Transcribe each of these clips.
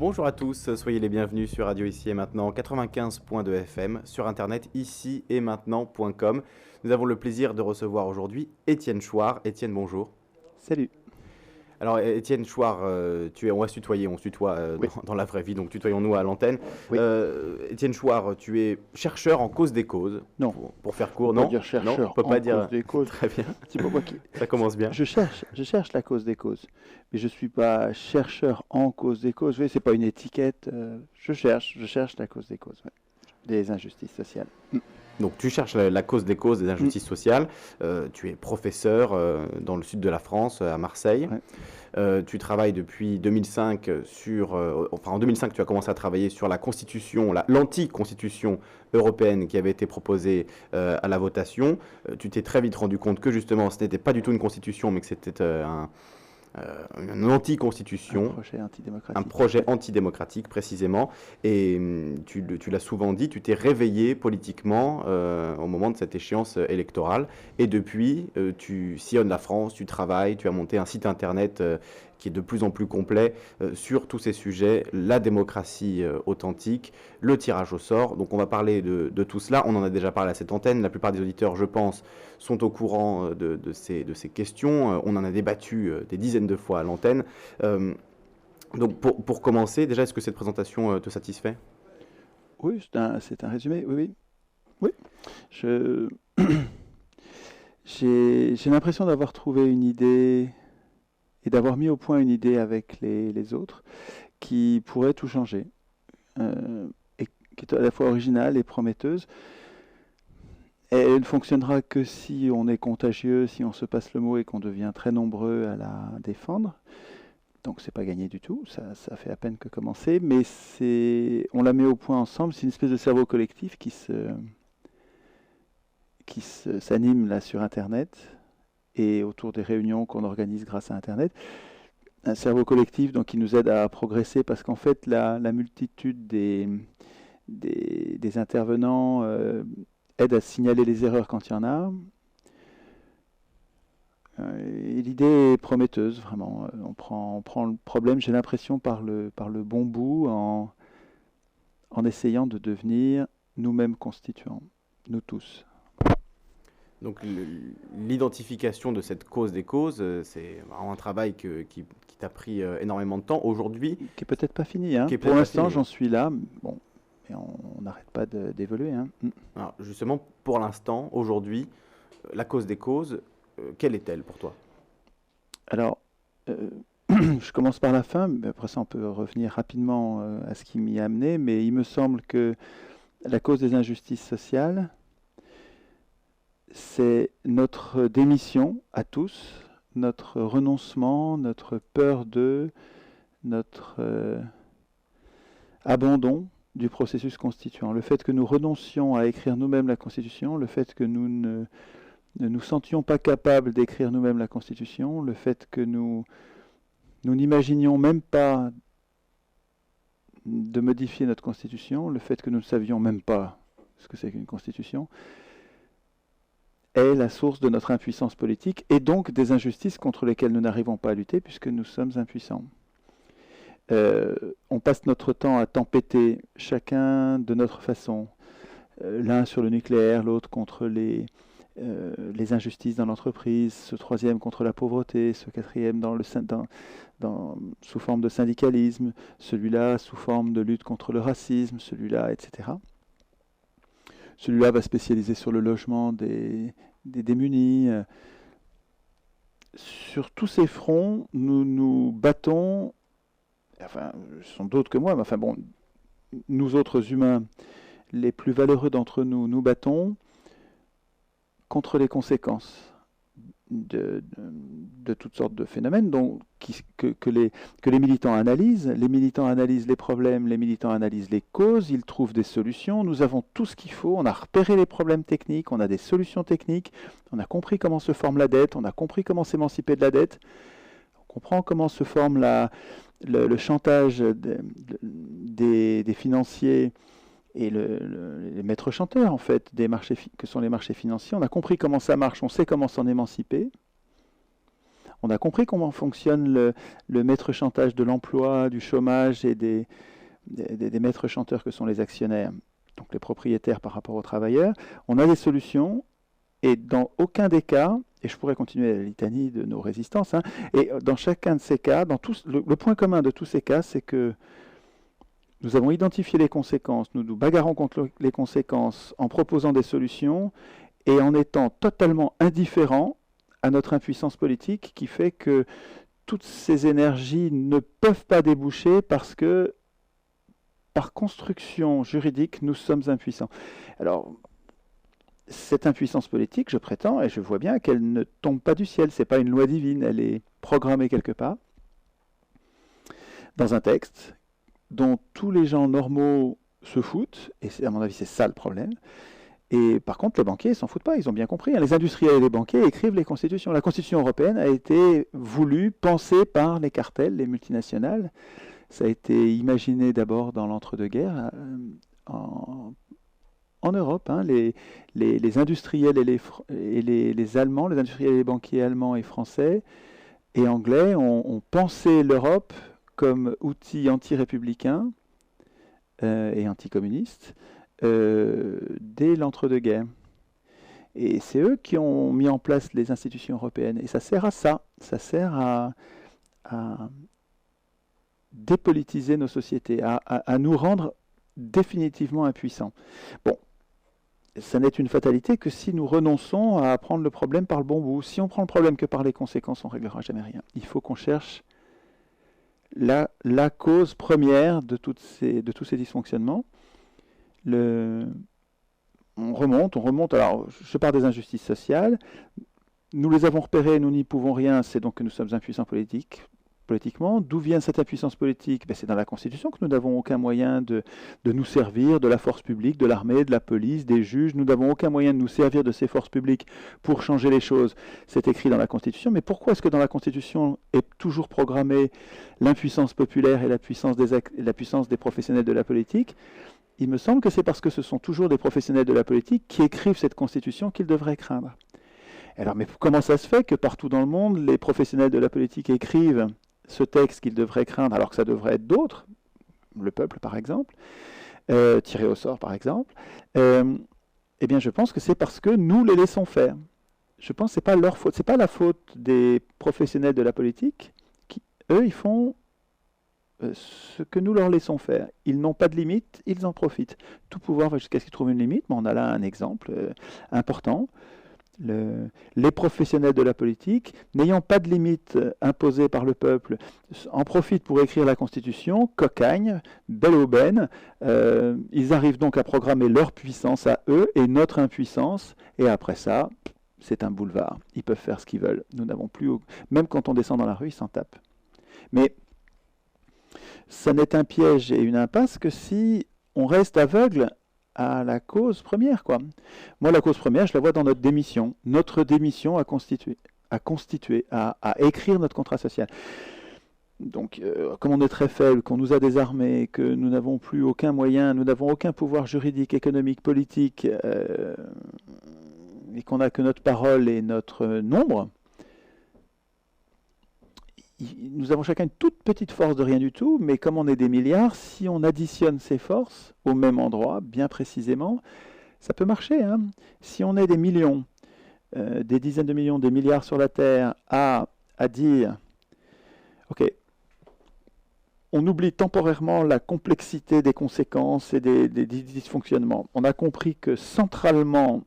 Bonjour à tous, soyez les bienvenus sur Radio Ici et Maintenant 95.2 FM, sur internet ici et maintenant.com. Nous avons le plaisir de recevoir aujourd'hui Étienne Chouard. Étienne, bonjour. Salut. Alors Étienne Chouard, on va se tutoyer, on se tutoie Oui. dans la vraie vie, donc tutoyons-nous à l'antenne. Oui. Étienne Chouard, tu es chercheur en cause des causes. Non. Pour faire court, On peut non. pas dire chercheur non, on peut en pas dire cause des causes. Très bien. C'est pas moi qui. Ça commence bien. Je cherche la cause des causes, mais je suis pas chercheur en cause des causes. Oui, c'est pas une étiquette. Je cherche la cause des causes, ouais. Des injustices sociales. Donc tu cherches la cause des causes des injustices sociales. Tu es professeur dans le sud de la France, à Marseille. Ouais. Tu travailles depuis 2005 en 2005, tu as commencé à travailler sur la constitution, l'anti-constitution européenne qui avait été proposée à la votation. Tu t'es très vite rendu compte que justement, ce n'était pas du tout une constitution, mais que c'était une anti-constitution. Un projet antidémocratique, précisément. Et tu l'as souvent dit, tu t'es réveillé politiquement au moment de cette échéance électorale. Et depuis, tu sillonnes la France, tu travailles, tu as monté un site internet qui est de plus en plus complet sur tous ces sujets, la démocratie authentique, le tirage au sort. Donc on va parler de tout cela. On en a déjà parlé à cette antenne. La plupart des auditeurs, je pense, sont au courant de ces questions. On en a débattu des dizaines de fois à l'antenne. Donc pour commencer, déjà, est-ce que cette présentation te satisfait? Oui, c'est un résumé, oui. J'ai l'impression d'avoir trouvé une idée et d'avoir mis au point une idée avec les autres qui pourrait tout changer, et qui est à la fois originale et prometteuse. Et elle ne fonctionnera que si on est contagieux, si on se passe le mot et qu'on devient très nombreux à la défendre. Donc c'est pas gagné du tout, ça fait à peine que commencer, mais on la met au point ensemble, c'est une espèce de cerveau collectif qui s'anime là sur Internet et autour des réunions qu'on organise grâce à Internet. Un cerveau collectif donc, qui nous aide à progresser parce qu'en fait la multitude des intervenants aide à signaler les erreurs quand il y en a. Et l'idée est prometteuse, vraiment. On prend le problème, j'ai l'impression, par le bon bout, en essayant de devenir nous-mêmes constituants, nous tous. Donc l'identification de cette cause des causes, c'est vraiment un travail qui t'a pris énormément de temps aujourd'hui. Qui est peut-être pas fini, hein. Pour l'instant, j'en suis là. Bon, et on n'arrête pas d'évoluer, hein. Alors justement, pour l'instant, aujourd'hui, la cause des causes, quelle est-elle pour toi? Alors, je commence par la fin, mais après ça on peut revenir rapidement à ce qui m'y a amené, mais il me semble que la cause des injustices sociales, c'est notre démission à tous, notre renoncement, notre peur notre abandon du processus constituant. Le fait que nous renoncions à écrire nous-mêmes la Constitution, le fait que nous ne nous sentions pas capables d'écrire nous-mêmes la Constitution, le fait que nous n'imaginions même pas de modifier notre Constitution, le fait que nous ne savions même pas ce que c'est qu'une Constitution, est la source de notre impuissance politique et donc des injustices contre lesquelles nous n'arrivons pas à lutter puisque nous sommes impuissants. On passe notre temps à tempêter chacun de notre façon, l'un sur le nucléaire, l'autre contre les injustices dans l'entreprise, ce troisième contre la pauvreté, ce quatrième sous forme de syndicalisme, celui-là sous forme de lutte contre le racisme, celui-là, etc. Celui-là va spécialiser sur le logement des démunis. Sur tous ces fronts, nous nous battons, enfin, ce sont d'autres que moi, mais enfin bon, nous autres humains, les plus valeureux d'entre nous, nous battons contre les conséquences de toutes sortes de phénomènes que les militants analysent. Les militants analysent les problèmes, les militants analysent les causes, ils trouvent des solutions. Nous avons tout ce qu'il faut, on a repéré les problèmes techniques, on a des solutions techniques, on a compris comment se forme la dette, on a compris comment s'émanciper de la dette, on comprend comment se forme le chantage des financiers et les maîtres chanteurs, en fait, des marchés que sont les marchés financiers. On a compris comment ça marche, on sait comment s'en émanciper. On a compris comment fonctionne le maître chantage de l'emploi, du chômage et des maîtres chanteurs que sont les actionnaires, donc les propriétaires par rapport aux travailleurs. On a des solutions et dans aucun des cas, et je pourrais continuer la litanie de nos résistances, hein, et dans chacun de ces cas, le point commun de tous ces cas, c'est que nous avons identifié les conséquences, nous nous bagarrons contre les conséquences en proposant des solutions et en étant totalement indifférents à notre impuissance politique qui fait que toutes ces énergies ne peuvent pas déboucher parce que, par construction juridique, nous sommes impuissants. Alors, cette impuissance politique, je prétends, et je vois bien qu'elle ne tombe pas du ciel, ce n'est pas une loi divine, elle est programmée quelque part, dans un texte, dont tous les gens normaux se foutent, et à mon avis c'est ça le problème. Et par contre, les banquiers ne s'en foutent pas, ils ont bien compris. Les industriels et les banquiers écrivent les constitutions. La constitution européenne a été voulue, pensée par les cartels, les multinationales. Ça a été imaginé d'abord dans l'entre-deux-guerres en Europe. Hein. Les industriels et les Allemands, les industriels et les banquiers allemands et français et anglais ont pensé l'Europe comme outil anti-républicain et anticommuniste dès l'entre-deux-guerres. Et c'est eux qui ont mis en place les institutions européennes. Et ça sert à ça. Ça sert à dépolitiser nos sociétés, à nous rendre définitivement impuissants. Bon, ça n'est une fatalité que si nous renonçons à prendre le problème par le bon bout. Si on prend le problème que par les conséquences, on ne réglera jamais rien. Il faut qu'on cherche la cause première de tous ces dysfonctionnements. On remonte. Alors, je pars des injustices sociales. Nous les avons repérées, nous n'y pouvons rien, c'est donc que nous sommes impuissants politiquement. D'où vient cette impuissance politique? C'est dans la Constitution que nous n'avons aucun moyen de nous servir de la force publique, de l'armée, de la police, des juges. Nous n'avons aucun moyen de nous servir de ces forces publiques pour changer les choses. C'est écrit dans la Constitution. Mais pourquoi est-ce que dans la Constitution est toujours programmée l'impuissance populaire et la puissance des professionnels de la politique? Il me semble que c'est parce que ce sont toujours des professionnels de la politique qui écrivent cette Constitution qu'ils devraient craindre. Alors, mais comment ça se fait que partout dans le monde, les professionnels de la politique écrivent ce texte qu'ils devraient craindre alors que ça devrait être d'autres, le peuple par exemple, tiré au sort par exemple? Eh bien, je pense que c'est parce que nous les laissons faire. Je pense que ce n'est pas leur faute, ce n'est pas la faute des professionnels de la politique qui, eux, ils font ce que nous leur laissons faire. Ils n'ont pas de limite, ils en profitent. Tout pouvoir va jusqu'à ce qu'ils trouvent une limite, mais on a là un exemple important. Les professionnels de la politique, n'ayant pas de limite imposée par le peuple, en profitent pour écrire la Constitution, cocagne, belle aubaine. Ils arrivent donc à programmer leur puissance à eux et notre impuissance, et après ça, c'est un boulevard. Ils peuvent faire ce qu'ils veulent. Nous n'avons plus... Même quand on descend dans la rue, ils s'en tapent. Mais ça n'est un piège et une impasse que si on reste aveugle à la cause première, quoi. Moi, la cause première, je la vois dans notre démission. Notre démission à écrire notre contrat social. Donc, comme on est très faible, qu'on nous a désarmés, que nous n'avons plus aucun moyen, nous n'avons aucun pouvoir juridique, économique, politique, et qu'on n'a que notre parole et notre nombre, nous avons chacun une toute petite force de rien du tout, mais comme on est des milliards, si on additionne ces forces au même endroit, bien précisément, ça peut marcher. Hein. Si on est des millions, des dizaines de millions, des milliards sur la Terre, à dire, ok, on oublie temporairement la complexité des conséquences et des dysfonctionnements. On a compris que centralement,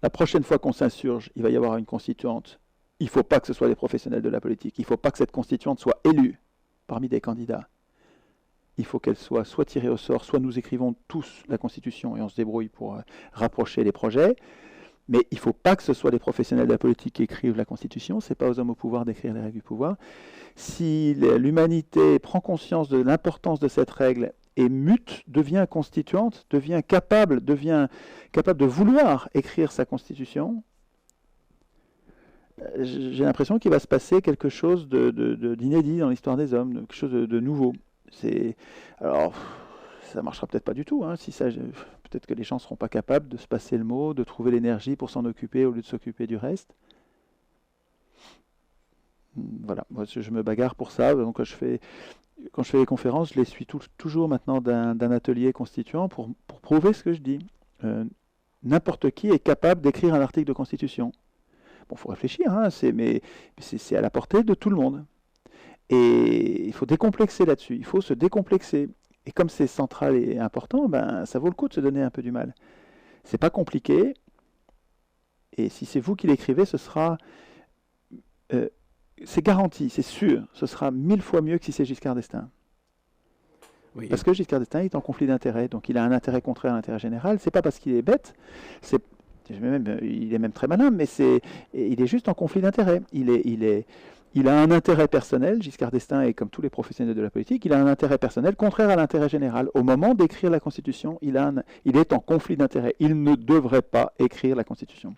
la prochaine fois qu'on s'insurge, il va y avoir une constituante. Il ne faut pas que ce soit des professionnels de la politique. Il ne faut pas que cette constituante soit élue parmi des candidats. Il faut qu'elle soit tirée au sort, soit nous écrivons tous la Constitution et on se débrouille pour rapprocher les projets. Mais il ne faut pas que ce soit des professionnels de la politique qui écrivent la Constitution. Ce n'est pas aux hommes au pouvoir d'écrire les règles du pouvoir. Si l'humanité prend conscience de l'importance de cette règle et mute, devient constituante, devient capable de vouloir écrire sa Constitution, j'ai l'impression qu'il va se passer quelque chose d'inédit dans l'histoire des hommes, quelque chose de nouveau. Alors, ça ne marchera peut-être pas du tout. Hein, peut-être que les gens ne seront pas capables de se passer le mot, de trouver l'énergie pour s'en occuper au lieu de s'occuper du reste. Voilà, moi je me bagarre pour ça. Donc quand je fais les conférences, je les suis toujours maintenant d'un atelier constituant pour prouver ce que je dis. Euh, N'importe qui est capable d'écrire un article de constitution. Bon, il faut réfléchir, hein, mais c'est à la portée de tout le monde. Et il faut décomplexer là-dessus. Il faut se décomplexer. Et comme c'est central et important, ben, ça vaut le coup de se donner un peu du mal. C'est pas compliqué. Et si c'est vous qui l'écrivez, ce sera... euh, c'est garanti, c'est sûr. Ce sera 1000 fois mieux que si c'est Giscard d'Estaing. Oui, Parce que Giscard d'Estaing est en conflit d'intérêts. Donc il a un intérêt contraire à l'intérêt général. C'est pas parce qu'il est bête. C'est, il est même très malin, mais il est juste en conflit d'intérêts. Il a un intérêt personnel, Giscard d'Estaing est comme tous les professionnels de la politique, il a un intérêt personnel contraire à l'intérêt général. Au moment d'écrire la Constitution, il est en conflit d'intérêts. Il ne devrait pas écrire la Constitution.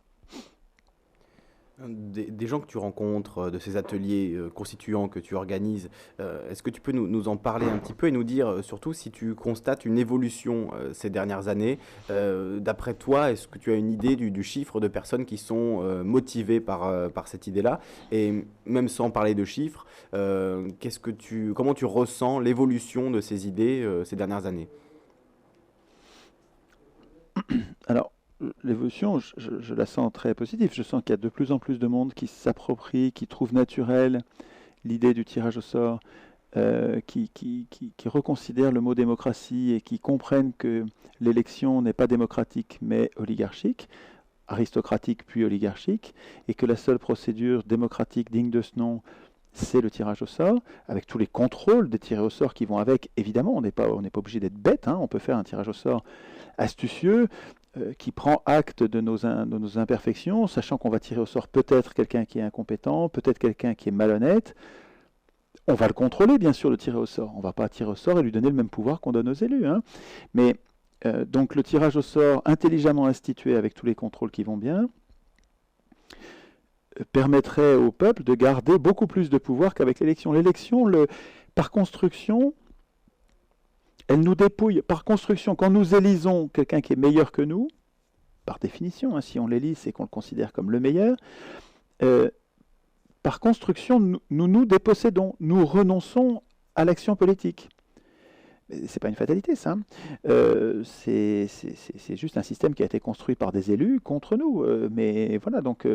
des gens que tu rencontres, de ces ateliers constituants que tu organises, est-ce que tu peux nous en parler un petit peu et nous dire surtout si tu constates une évolution ces dernières années? D'après toi, est-ce que tu as une idée du chiffre de personnes qui sont motivées par cette idée-là? Et même sans parler de chiffres, comment tu ressens l'évolution de ces idées ces dernières années? Alors, l'évolution, je la sens très positive. Je sens qu'il y a de plus en plus de monde qui s'approprie, qui trouve naturel l'idée du tirage au sort, qui reconsidère le mot démocratie et qui comprennent que l'élection n'est pas démocratique mais oligarchique, aristocratique puis oligarchique, et que la seule procédure démocratique digne de ce nom, c'est le tirage au sort, avec tous les contrôles des tirés au sort qui vont avec. Évidemment, on n'est pas obligé d'être bête, hein, on peut faire un tirage au sort astucieux, qui prend acte de nos imperfections, sachant qu'on va tirer au sort peut-être quelqu'un qui est incompétent, peut-être quelqu'un qui est malhonnête. On va le contrôler, bien sûr, le tirer au sort. On ne va pas tirer au sort et lui donner le même pouvoir qu'on donne aux élus, hein. Mais donc le tirage au sort intelligemment institué avec tous les contrôles qui vont bien permettrait au peuple de garder beaucoup plus de pouvoir qu'avec l'élection. L'élection, par construction, elle nous dépouille. Par construction, quand nous élisons quelqu'un qui est meilleur que nous, par définition, hein, si on l'élit, c'est qu'on le considère comme le meilleur, par construction, nous dépossédons, nous renonçons à l'action politique. C'est pas une fatalité, ça. C'est juste un système qui a été construit par des élus contre nous. Mais voilà, donc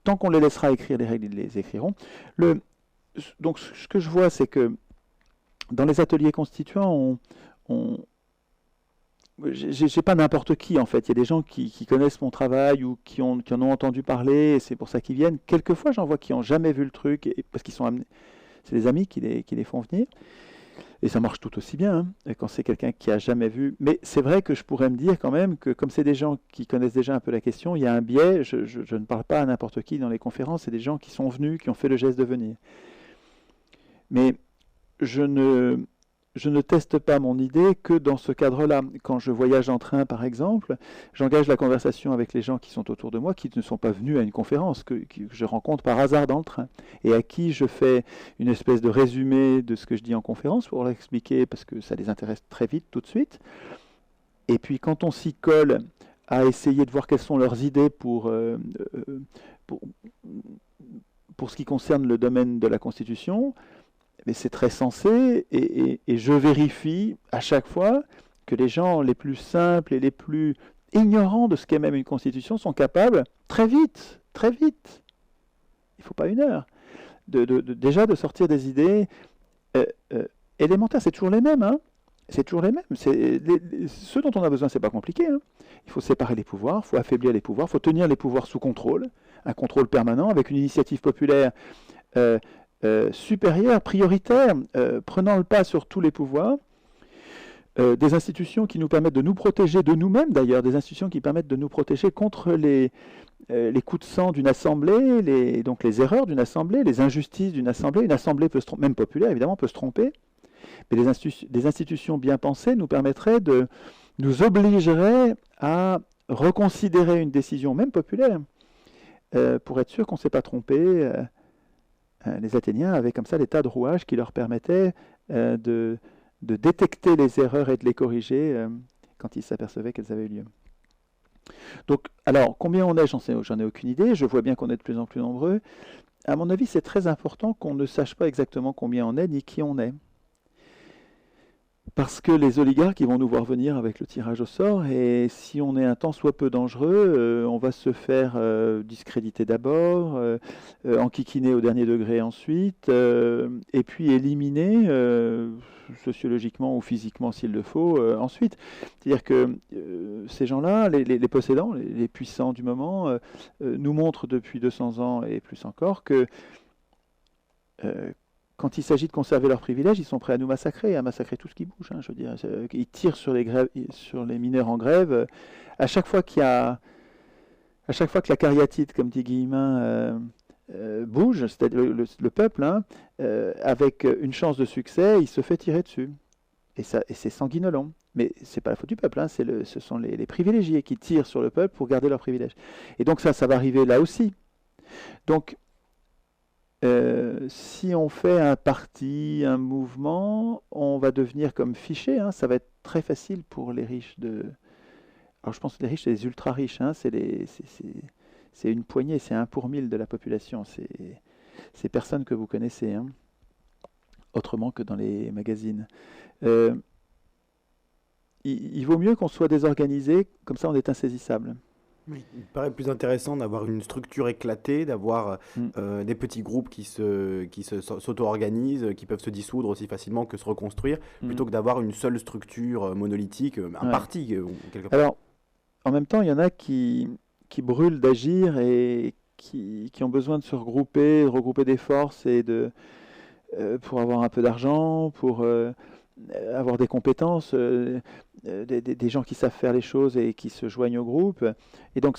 tant qu'on les laissera écrire les règles, ils les écriront. Donc ce que je vois, c'est que dans les ateliers constituants, j'ai pas n'importe qui en fait. Il y a des gens qui connaissent mon travail ou qui en ont entendu parler, et c'est pour ça qu'ils viennent. Quelquefois, j'en vois qui n'ont jamais vu le truc, parce qu'ils sont amenés. C'est des amis qui les font venir. Et ça marche tout aussi bien, hein, quand c'est quelqu'un qui a jamais vu. Mais c'est vrai que je pourrais me dire quand même que comme c'est des gens qui connaissent déjà un peu la question, il y a un biais. Je ne parle pas à n'importe qui dans les conférences. C'est des gens qui sont venus, qui ont fait le geste de venir. Mais je ne teste pas mon idée que dans ce cadre-là. Quand je voyage en train, par exemple, j'engage la conversation avec les gens qui sont autour de moi, qui ne sont pas venus à une conférence, que je rencontre par hasard dans le train, et à qui je fais une espèce de résumé de ce que je dis en conférence pour leur expliquer, parce que ça les intéresse très vite, tout de suite. Et puis quand on s'y colle à essayer de voir quelles sont leurs idées pour, pour ce qui concerne le domaine de la Constitution, mais c'est très sensé, et je vérifie à chaque fois que les gens les plus simples et les plus ignorants de ce qu'est même une constitution sont capables, très vite, il ne faut pas une heure, déjà de sortir des idées élémentaires. C'est toujours les mêmes, hein. C'est toujours les mêmes. Ce dont on a besoin, c'est pas compliqué, hein. Il faut séparer les pouvoirs, il faut affaiblir les pouvoirs, il faut tenir les pouvoirs sous contrôle, un contrôle permanent avec une initiative populaire supérieure, prioritaire, prenant le pas sur tous les pouvoirs, des institutions qui nous permettent de nous protéger de nous-mêmes d'ailleurs, des institutions qui permettent de nous protéger contre les coups de sang d'une assemblée, donc les erreurs d'une assemblée, les injustices d'une assemblée. Une assemblée peut se tromper, même populaire évidemment, peut se tromper, mais des institutions bien pensées nous obligeraient à reconsidérer une décision, même populaire, pour être sûr qu'on ne s'est pas trompé. Les Athéniens avaient comme ça des tas de rouages qui leur permettaient de détecter les erreurs et de les corriger quand ils s'apercevaient qu'elles avaient eu lieu. Donc, alors, combien on est, j'en ai aucune idée. Je vois bien qu'on est de plus en plus nombreux. à mon avis, c'est très important qu'on ne sache pas exactement combien on est ni qui on est. Parce que les oligarques, ils vont nous voir venir avec le tirage au sort, et si on est un tant soit peu dangereux, on va se faire discréditer d'abord, enquiquiner au dernier degré ensuite, et puis éliminer sociologiquement ou physiquement s'il le faut ensuite. C'est-à-dire que ces gens-là, les possédants, les puissants du moment, nous montrent depuis 200 ans et plus encore que euh, quand il s'agit de conserver leurs privilèges, ils sont prêts à massacrer tout ce qui bouge. Hein, je veux dire, ils tirent sur sur les mineurs en grève. À chaque fois à chaque fois que la cariatide, comme dit Guillemin, bouge, c'est-à-dire le peuple, hein, avec une chance de succès, il se fait tirer dessus. Et c'est sanguinolent. Mais c'est pas la faute du peuple, hein, ce sont les privilégiés qui tirent sur le peuple pour garder leurs privilèges. Et donc ça va arriver là aussi. Donc si on fait un parti, un mouvement, on va devenir comme fiché. Hein. Ça va être très facile pour les riches de. Alors je pense que les riches, c'est les ultra riches. Hein. C'est une poignée, c'est 1 pour 1000 de la population. C'est ces personnes que vous connaissez, hein, autrement que dans les magazines. Euh, il vaut mieux qu'on soit désorganisé, comme ça on est insaisissable. Oui, il me paraît plus intéressant d'avoir une structure éclatée, d'avoir Mm, des petits groupes s'auto-organisent, qui peuvent se dissoudre aussi facilement que se reconstruire, mm. plutôt que d'avoir une seule structure monolithique, un Ouais. parti quelque part. Alors, en même temps, il y en a qui brûlent d'agir et qui ont besoin de se regrouper des forces pour avoir un peu d'argent, pour avoir des compétences, des gens qui savent faire les choses et qui se joignent au groupe. Et donc,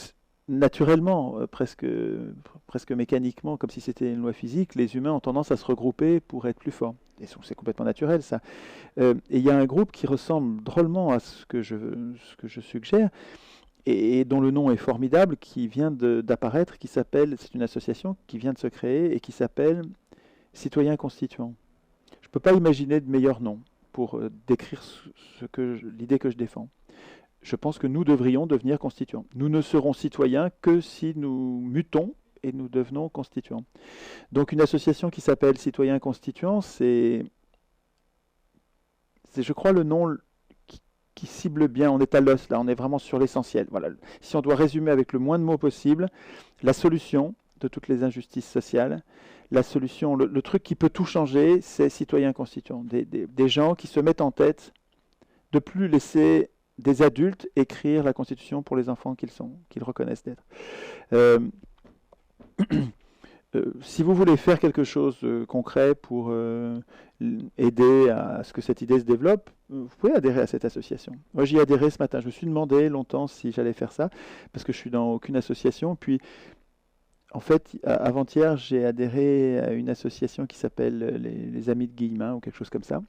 naturellement, presque mécaniquement, comme si c'était une loi physique, les humains ont tendance à se regrouper pour être plus forts. Et c'est complètement naturel, ça. Et il y a un groupe qui ressemble drôlement à ce que je suggère, et dont le nom est formidable, qui vient d'apparaître, c'est une association qui vient de se créer et qui s'appelle Citoyens Constituants. Je ne peux pas imaginer de meilleur nom pour décrire l'idée que je défends. Je pense que nous devrions devenir constituants. Nous ne serons citoyens que si nous mutons et nous devenons constituants. Donc une association qui s'appelle Citoyens Constituants, c'est, je crois, le nom qui cible bien. On est à l'os là, on est vraiment sur l'essentiel. Voilà. Si on doit résumer avec le moins de mots possible, la solution de toutes les injustices sociales, la solution, le truc qui peut tout changer, c'est citoyens constituants. Des gens qui se mettent en tête de plus laisser des adultes écrire la Constitution pour les enfants qu'ils reconnaissent d'être. Euh, si vous voulez faire quelque chose de concret pour aider à ce que cette idée se développe, vous pouvez adhérer à cette association. Moi, j'y ai adhéré ce matin. Je me suis demandé longtemps si j'allais faire ça, parce que je suis dans aucune association. Puis, en fait, avant-hier, j'ai adhéré à une association qui s'appelle les Amis de Guillemin, ou quelque chose comme ça.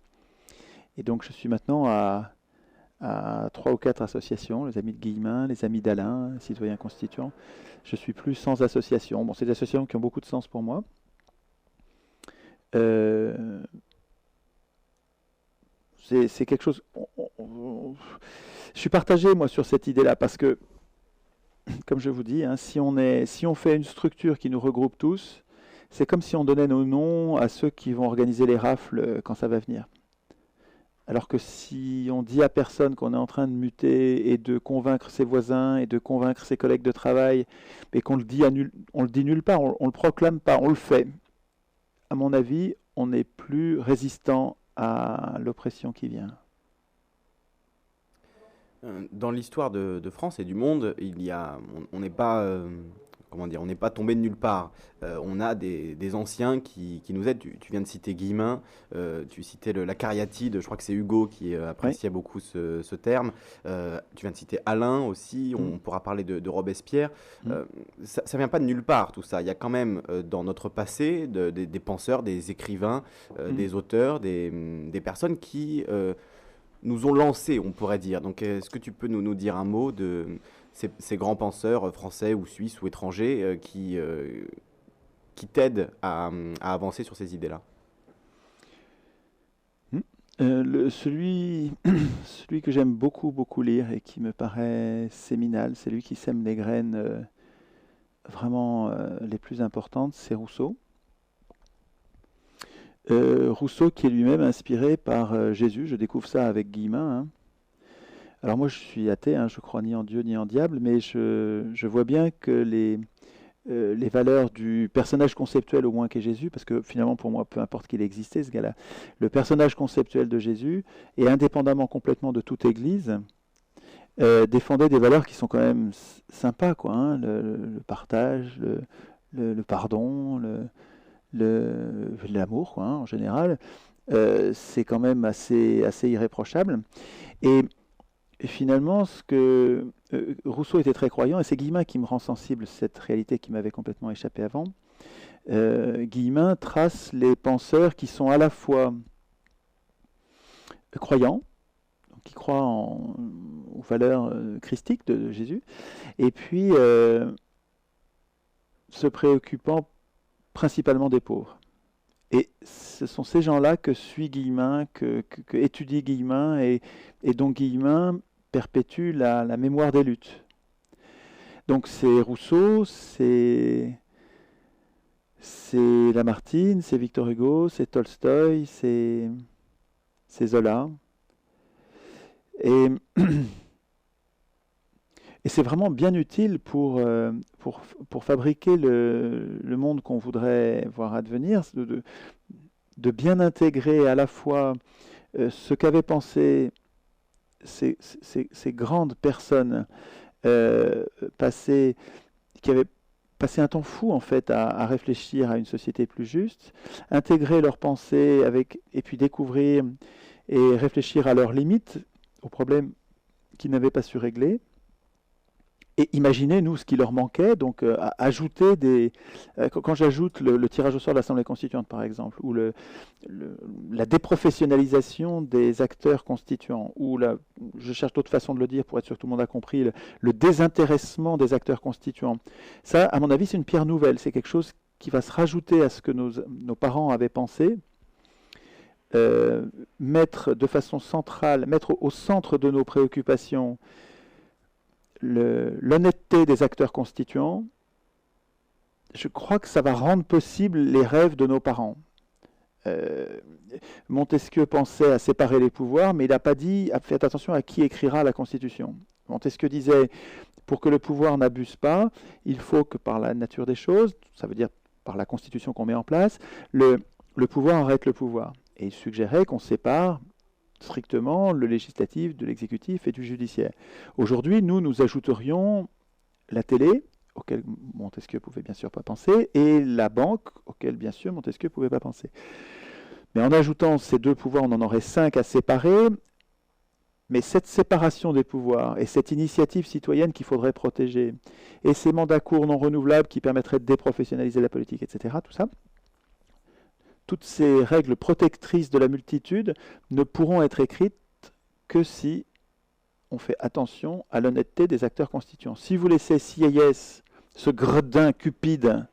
Et donc, je suis maintenant à 3 ou 4 associations, les Amis de Guillemin, les Amis d'Alain, Citoyens Constituants. Je suis plus sans association. Bon, c'est des associations qui ont beaucoup de sens pour moi. Euh, c'est quelque chose. Je suis partagé moi sur cette idée-là parce que, comme je vous dis, hein, si on fait une structure qui nous regroupe tous, c'est comme si on donnait nos noms à ceux qui vont organiser les rafles quand ça va venir. Alors que si on dit à personne qu'on est en train de muter et de convaincre ses voisins et de convaincre ses collègues de travail, mais qu'on on le dit nulle part, on le proclame pas, on le fait. À mon avis, on est plus résistant à l'oppression qui vient. Dans l'histoire de France et du monde, on n'est pas, comment dire, on n'est pas tombé de nulle part. On a des anciens qui nous aident. Tu viens de citer Guillemin, tu citais la cariatide. Je crois que c'est Hugo qui Oui. appréciait beaucoup ce terme. Tu viens de citer Alain aussi. Mm, On pourra parler de Robespierre. mm, Ça vient pas de nulle part tout ça. Il y a quand même dans notre passé des penseurs, des écrivains, mm. des auteurs, des personnes qui nous ont lancés, on pourrait dire. Donc, est-ce que tu peux nous dire un mot de ces grands penseurs français ou suisses ou étrangers qui t'aident à avancer sur ces idées-là? Mm. Celui que j'aime beaucoup, beaucoup lire et qui me paraît séminal, c'est lui qui sème les graines vraiment les plus importantes, c'est Rousseau. Rousseau qui est lui-même inspiré par Jésus, je découvre ça avec Guillemin, hein. Alors moi je suis athée, hein, je crois ni en Dieu ni en diable, mais je vois bien que les valeurs du personnage conceptuel au moins qu'est Jésus, parce que finalement pour moi peu importe qu'il existait ce gars-là, le personnage conceptuel de Jésus, et indépendamment complètement de toute église, défendait des valeurs qui sont quand même sympas, quoi, hein, le partage, le pardon, l'amour, quoi, hein, en général. C'est quand même assez irréprochable. Et, et finalement, Rousseau était très croyant, et c'est Guillemin qui me rend sensible à cette réalité qui m'avait complètement échappé avant. Guillemin trace les penseurs qui sont à la fois croyants, qui croient aux valeurs christiques de Jésus, et puis se préoccupant principalement des pauvres. Et ce sont ces gens-là que suit Guillemin, que étudie Guillemin, et dont Guillemin perpétue la mémoire des luttes. Donc c'est Rousseau, c'est Lamartine, c'est Victor Hugo, c'est Tolstoï, c'est Zola. Et c'est vraiment bien utile pour fabriquer le monde qu'on voudrait voir advenir, de bien intégrer à la fois ce qu'avaient pensé ces grandes personnes qui avaient passé un temps fou en fait à réfléchir à une société plus juste, intégrer leurs pensées et puis découvrir et réfléchir à leurs limites, aux problèmes qu'ils n'avaient pas su régler, et imaginer, nous, ce qui leur manquait, donc ajouter quand j'ajoute le tirage au sort de l'Assemblée constituante, par exemple, ou la déprofessionnalisation des acteurs constituants, ou je cherche d'autres façons de le dire pour être sûr que tout le monde a compris, le désintéressement des acteurs constituants. Ça, à mon avis, c'est une pierre nouvelle, c'est quelque chose qui va se rajouter à ce que nos parents avaient pensé, mettre de façon centrale, mettre au centre de nos préoccupations l'honnêteté des acteurs constituants. Je crois que ça va rendre possible les rêves de nos parents. Montesquieu pensait à séparer les pouvoirs, mais il n'a pas dit faites attention à qui écrira la Constitution. Montesquieu disait pour que le pouvoir n'abuse pas, il faut que par la nature des choses, ça veut dire par la Constitution qu'on met en place, le pouvoir arrête le pouvoir. Et il suggérait qu'on sépare strictement le législatif de l'exécutif et du judiciaire. Aujourd'hui, nous ajouterions la télé, auquel Montesquieu ne pouvait bien sûr pas penser, et la banque, auquel bien sûr Montesquieu ne pouvait pas penser. Mais en ajoutant ces deux pouvoirs, on en aurait 5 à séparer, mais cette séparation des pouvoirs et cette initiative citoyenne qu'il faudrait protéger, et ces mandats courts non renouvelables qui permettraient de déprofessionnaliser la politique, etc., tout ça, toutes ces règles protectrices de la multitude ne pourront être écrites que si on fait attention à l'honnêteté des acteurs constituants. Si vous laissez CIS, ce gredin cupide,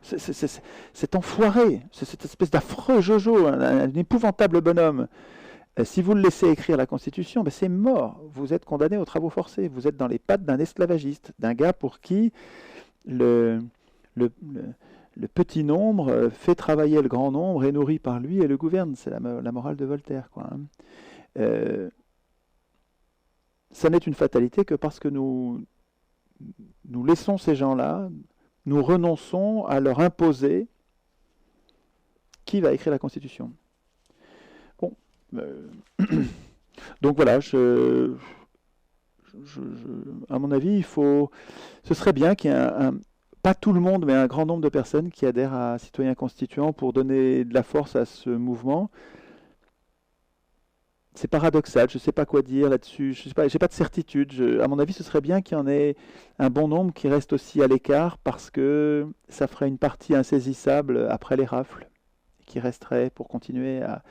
cet enfoiré, cette espèce d'affreux Jojo, un épouvantable bonhomme, si vous le laissez écrire la Constitution, ben c'est mort. Vous êtes condamné aux travaux forcés. Vous êtes dans les pattes d'un esclavagiste, d'un gars pour qui le petit nombre fait travailler le grand nombre, est nourri par lui et le gouverne. C'est la morale de Voltaire, quoi, hein. Ça n'est une fatalité que parce que nous laissons ces gens-là, nous renonçons à leur imposer qui va écrire la Constitution. Bon, donc voilà, à mon avis, ce serait bien qu'il y ait pas tout le monde, mais un grand nombre de personnes qui adhèrent à Citoyens Constituants pour donner de la force à ce mouvement. C'est paradoxal, je ne sais pas quoi dire là-dessus, je n'ai pas de certitude. À mon avis, ce serait bien qu'il y en ait un bon nombre qui restent aussi à l'écart parce que ça ferait une partie insaisissable après les rafles, qui resterait pour continuer à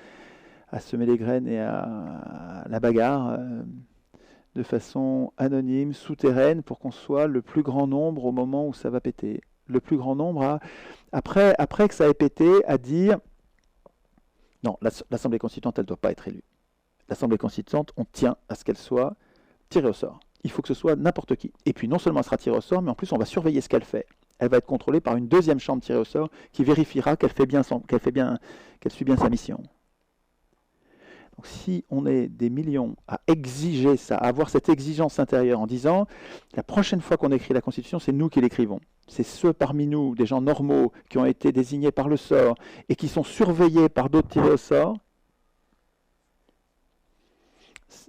semer les graines et à la bagarre de façon anonyme, souterraine, pour qu'on soit le plus grand nombre au moment où ça va péter. Le plus grand nombre, après que ça ait pété, à dire non, l'Assemblée constituante, elle ne doit pas être élue. L'Assemblée constituante, on tient à ce qu'elle soit tirée au sort. Il faut que ce soit n'importe qui. Et puis non seulement elle sera tirée au sort, mais en plus on va surveiller ce qu'elle fait. elle va être contrôlée par une deuxième chambre tirée au sort qui vérifiera qu'elle suit bien sa mission. Donc, si on est des millions à exiger ça, à avoir cette exigence intérieure en disant la prochaine fois qu'on écrit la Constitution, c'est nous qui l'écrivons. C'est ceux parmi nous, des gens normaux, qui ont été désignés par le sort et qui sont surveillés par d'autres tirés au sort.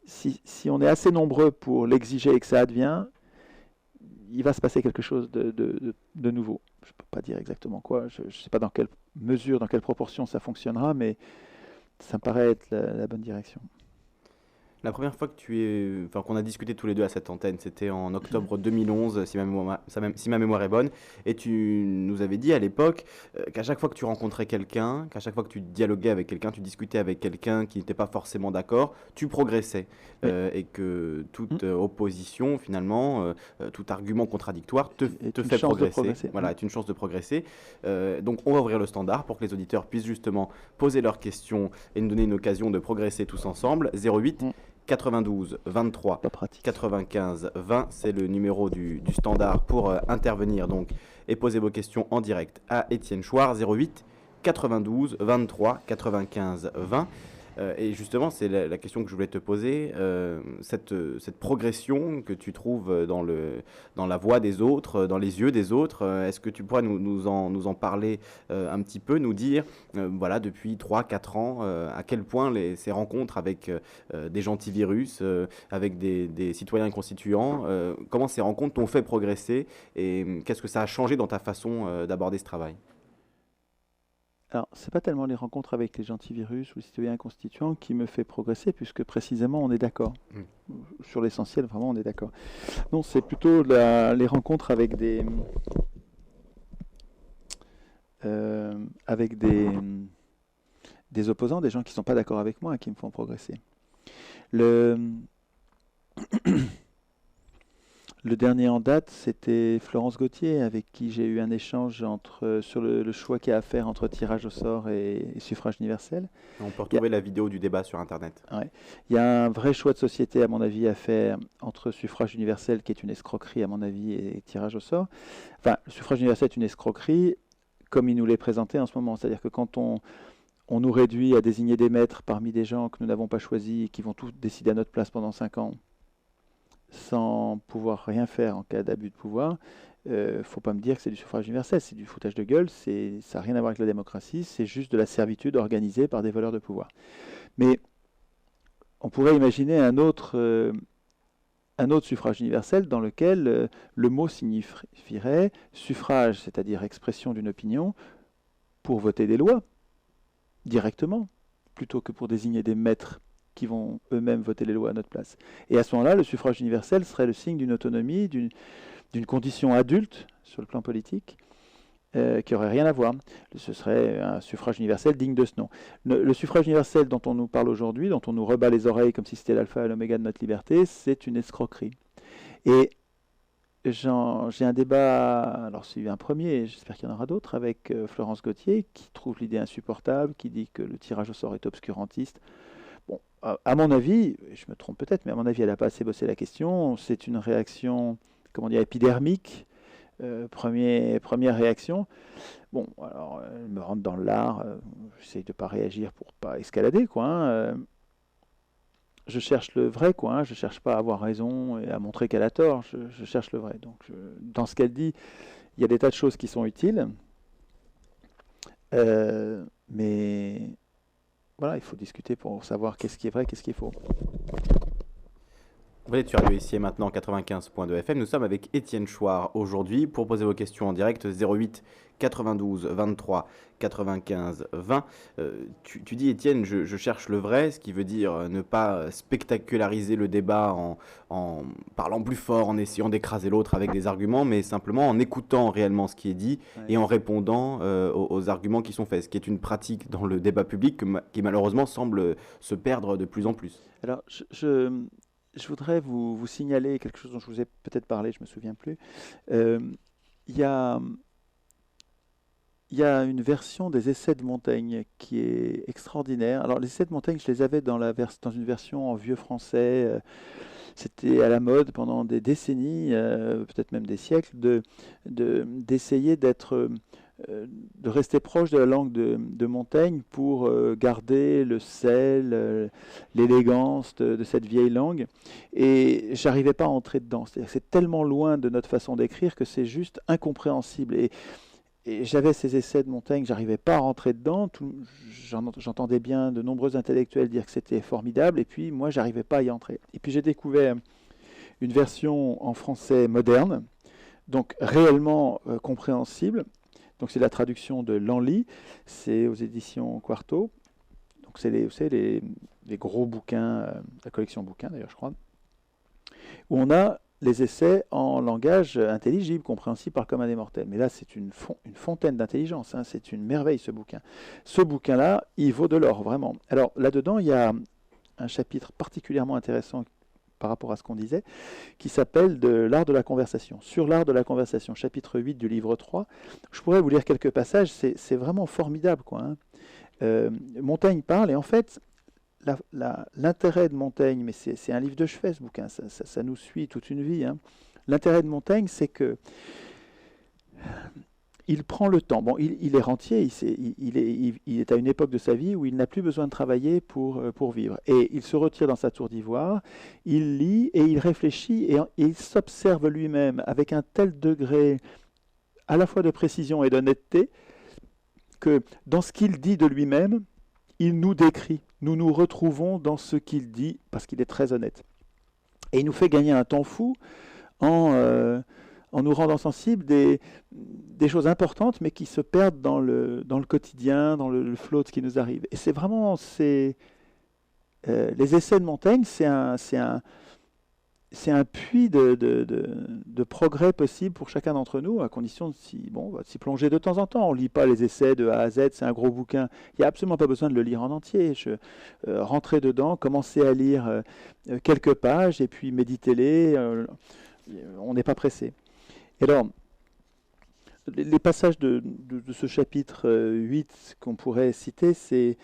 Si on est assez nombreux pour l'exiger et que ça advient, il va se passer quelque chose de nouveau. Je ne peux pas dire exactement quoi, je ne sais pas dans quelle mesure, dans quelle proportion ça fonctionnera, mais ça me paraît être la bonne direction. La première fois qu'on a discuté tous les deux à cette antenne, c'était en octobre 2011, si ma mémoire est bonne, et tu nous avais dit à l'époque qu'à chaque fois que tu rencontrais quelqu'un, qu'à chaque fois que tu dialoguais avec quelqu'un, tu discutais avec quelqu'un qui n'était pas forcément d'accord, tu progressais, Oui. Et que toute opposition, finalement, tout argument contradictoire te fait progresser. Voilà, est une chance de progresser. Donc on va ouvrir le standard pour que les auditeurs puissent justement poser leurs questions et nous donner une occasion de progresser tous ensemble. 08 92 23 95 20, c'est le numéro du standard pour intervenir donc et poser vos questions en direct à Étienne Chouard. 08 92 23 95 20. Et justement, c'est la question que je voulais te poser, cette progression que tu trouves dans la voix des autres, dans les yeux des autres, est-ce que tu pourrais nous en parler un petit peu, nous dire, voilà, depuis 3-4 ans, à quel point ces rencontres avec des gentils virus, avec des citoyens constituants, comment ces rencontres t'ont fait progresser et qu'est-ce que ça a changé dans ta façon d'aborder ce travail? Alors, ce n'est pas tellement les rencontres avec les gentils virus ou les citoyens constituants qui me fait progresser, puisque précisément on est d'accord. Sur l'essentiel, vraiment, on est d'accord. Non, c'est plutôt les rencontres avec des opposants, des gens qui ne sont pas d'accord avec moi, qui me font progresser. Le dernier en date, c'était Florence Gauthier, avec qui j'ai eu un échange sur le choix qu'il y a à faire entre tirage au sort et suffrage universel. On peut retrouver la vidéo du débat sur Internet. Ouais. Il y a un vrai choix de société, à mon avis, à faire entre suffrage universel, qui est une escroquerie, à mon avis, et tirage au sort. Enfin, le suffrage universel est une escroquerie, comme il nous l'est présenté en ce moment. C'est-à-dire que quand on nous réduit à désigner des maîtres parmi des gens que nous n'avons pas choisis et qui vont tous décider à notre place pendant 5 ans, sans pouvoir rien faire en cas d'abus de pouvoir, faut pas me dire que c'est du suffrage universel, c'est du foutage de gueule, ça n'a rien à voir avec la démocratie, c'est juste de la servitude organisée par des voleurs de pouvoir. Mais on pourrait imaginer un autre suffrage universel dans lequel le mot signifierait suffrage, c'est-à-dire expression d'une opinion, pour voter des lois, directement, plutôt que pour désigner des maîtres qui vont eux-mêmes voter les lois à notre place. Et à ce moment-là, le suffrage universel serait le signe d'une autonomie, d'une condition adulte sur le plan politique, qui n'aurait rien à voir. Ce serait un suffrage universel digne de ce nom. Le suffrage universel dont on nous parle aujourd'hui, dont on nous rebat les oreilles comme si c'était l'alpha et l'oméga de notre liberté, c'est une escroquerie. Et j'ai un débat, alors c'est un premier, j'espère qu'il y en aura d'autres, avec Florence Gauthier, qui trouve l'idée insupportable, qui dit que le tirage au sort est obscurantiste. Bon, à mon avis, je me trompe peut-être, mais à mon avis, elle n'a pas assez bossé la question. C'est une réaction, comment dire, épidermique. Première réaction. Bon, alors, elle me rentre dans l'art. J'essaye de ne pas réagir pour ne pas escalader, quoi. Hein. Je cherche le vrai, quoi. Hein. Je ne cherche pas à avoir raison et à montrer qu'elle a tort. Je cherche le vrai. Donc, dans ce qu'elle dit, il y a des tas de choses qui sont utiles. Mais voilà, il faut discuter pour savoir qu'est-ce qui est vrai, qu'est-ce qui est faux. Vous êtes sur Radio Ici et Maintenant 95.2 FM. Nous sommes avec Étienne Chouard aujourd'hui pour poser vos questions en direct 08 92 23 95 20. Tu dis Étienne, je cherche le vrai, ce qui veut dire ne pas spectaculariser le débat en parlant plus fort, en essayant d'écraser l'autre avec des arguments, mais simplement en écoutant réellement ce qui est dit et en répondant aux arguments qui sont faits, ce qui est une pratique dans le débat public qui malheureusement semble se perdre de plus en plus. Alors, je voudrais vous signaler quelque chose dont je vous ai peut-être parlé, je ne me souviens plus. Il y a une version des Essais de Montaigne qui est extraordinaire. Alors, les Essais de Montaigne, je les avais dans une version en vieux français. c'était à la mode pendant des décennies, peut-être même des siècles, d'essayer de rester proche de la langue de Montaigne pour garder le sel, l'élégance de cette vieille langue. Et j'arrivais pas à entrer dedans. C'est-à-dire que c'est tellement loin de notre façon d'écrire que c'est juste incompréhensible. Et j'avais ces essais de Montaigne, j'arrivais pas à rentrer dedans. J'entendais bien de nombreux intellectuels dire que c'était formidable, et puis moi, j'arrivais pas à y entrer. Et puis j'ai découvert une version en français moderne, donc réellement compréhensible. Donc c'est la traduction de Lanly, c'est aux éditions Quarto. Donc c'est les gros bouquins, la collection bouquins d'ailleurs, je crois, où on a les essais en langage intelligible, compréhensible par le commun des mortels. Mais là, c'est une fontaine d'intelligence, hein, c'est une merveille ce bouquin. Ce bouquin-là, il vaut de l'or, vraiment. Alors là-dedans, il y a un chapitre particulièrement intéressant par rapport à ce qu'on disait, qui s'appelle de l'art de la conversation. Sur l'art de la conversation, chapitre 8 du livre 3. Je pourrais vous lire quelques passages, c'est vraiment formidable, quoi, hein. Montaigne parle, et en fait, l'intérêt de Montaigne, mais c'est un livre de chevet ce bouquin, ça nous suit toute une vie, hein. L'intérêt de Montaigne, c'est que il prend le temps. Bon, il est rentier, il est à une époque de sa vie où il n'a plus besoin de travailler pour vivre. Et il se retire dans sa tour d'ivoire, il lit et il réfléchit et il s'observe lui-même avec un tel degré à la fois de précision et d'honnêteté que dans ce qu'il dit de lui-même, il nous décrit. Nous nous retrouvons dans ce qu'il dit parce qu'il est très honnête. Et il nous fait gagner un temps fou en nous rendant sensibles des choses importantes, mais qui se perdent dans le quotidien, dans le flot de ce qui nous arrive. Et c'est vraiment, les essais de Montaigne, c'est un puits de progrès possible pour chacun d'entre nous, à condition de s'y plonger de temps en temps. On ne lit pas les essais de A à Z, c'est un gros bouquin. Il n'y a absolument pas besoin de le lire en entier. Rentrer dedans, commencer à lire quelques pages, et puis méditez-les. On n'est pas pressé. Et alors, les passages de ce chapitre 8 qu'on pourrait citer, c'est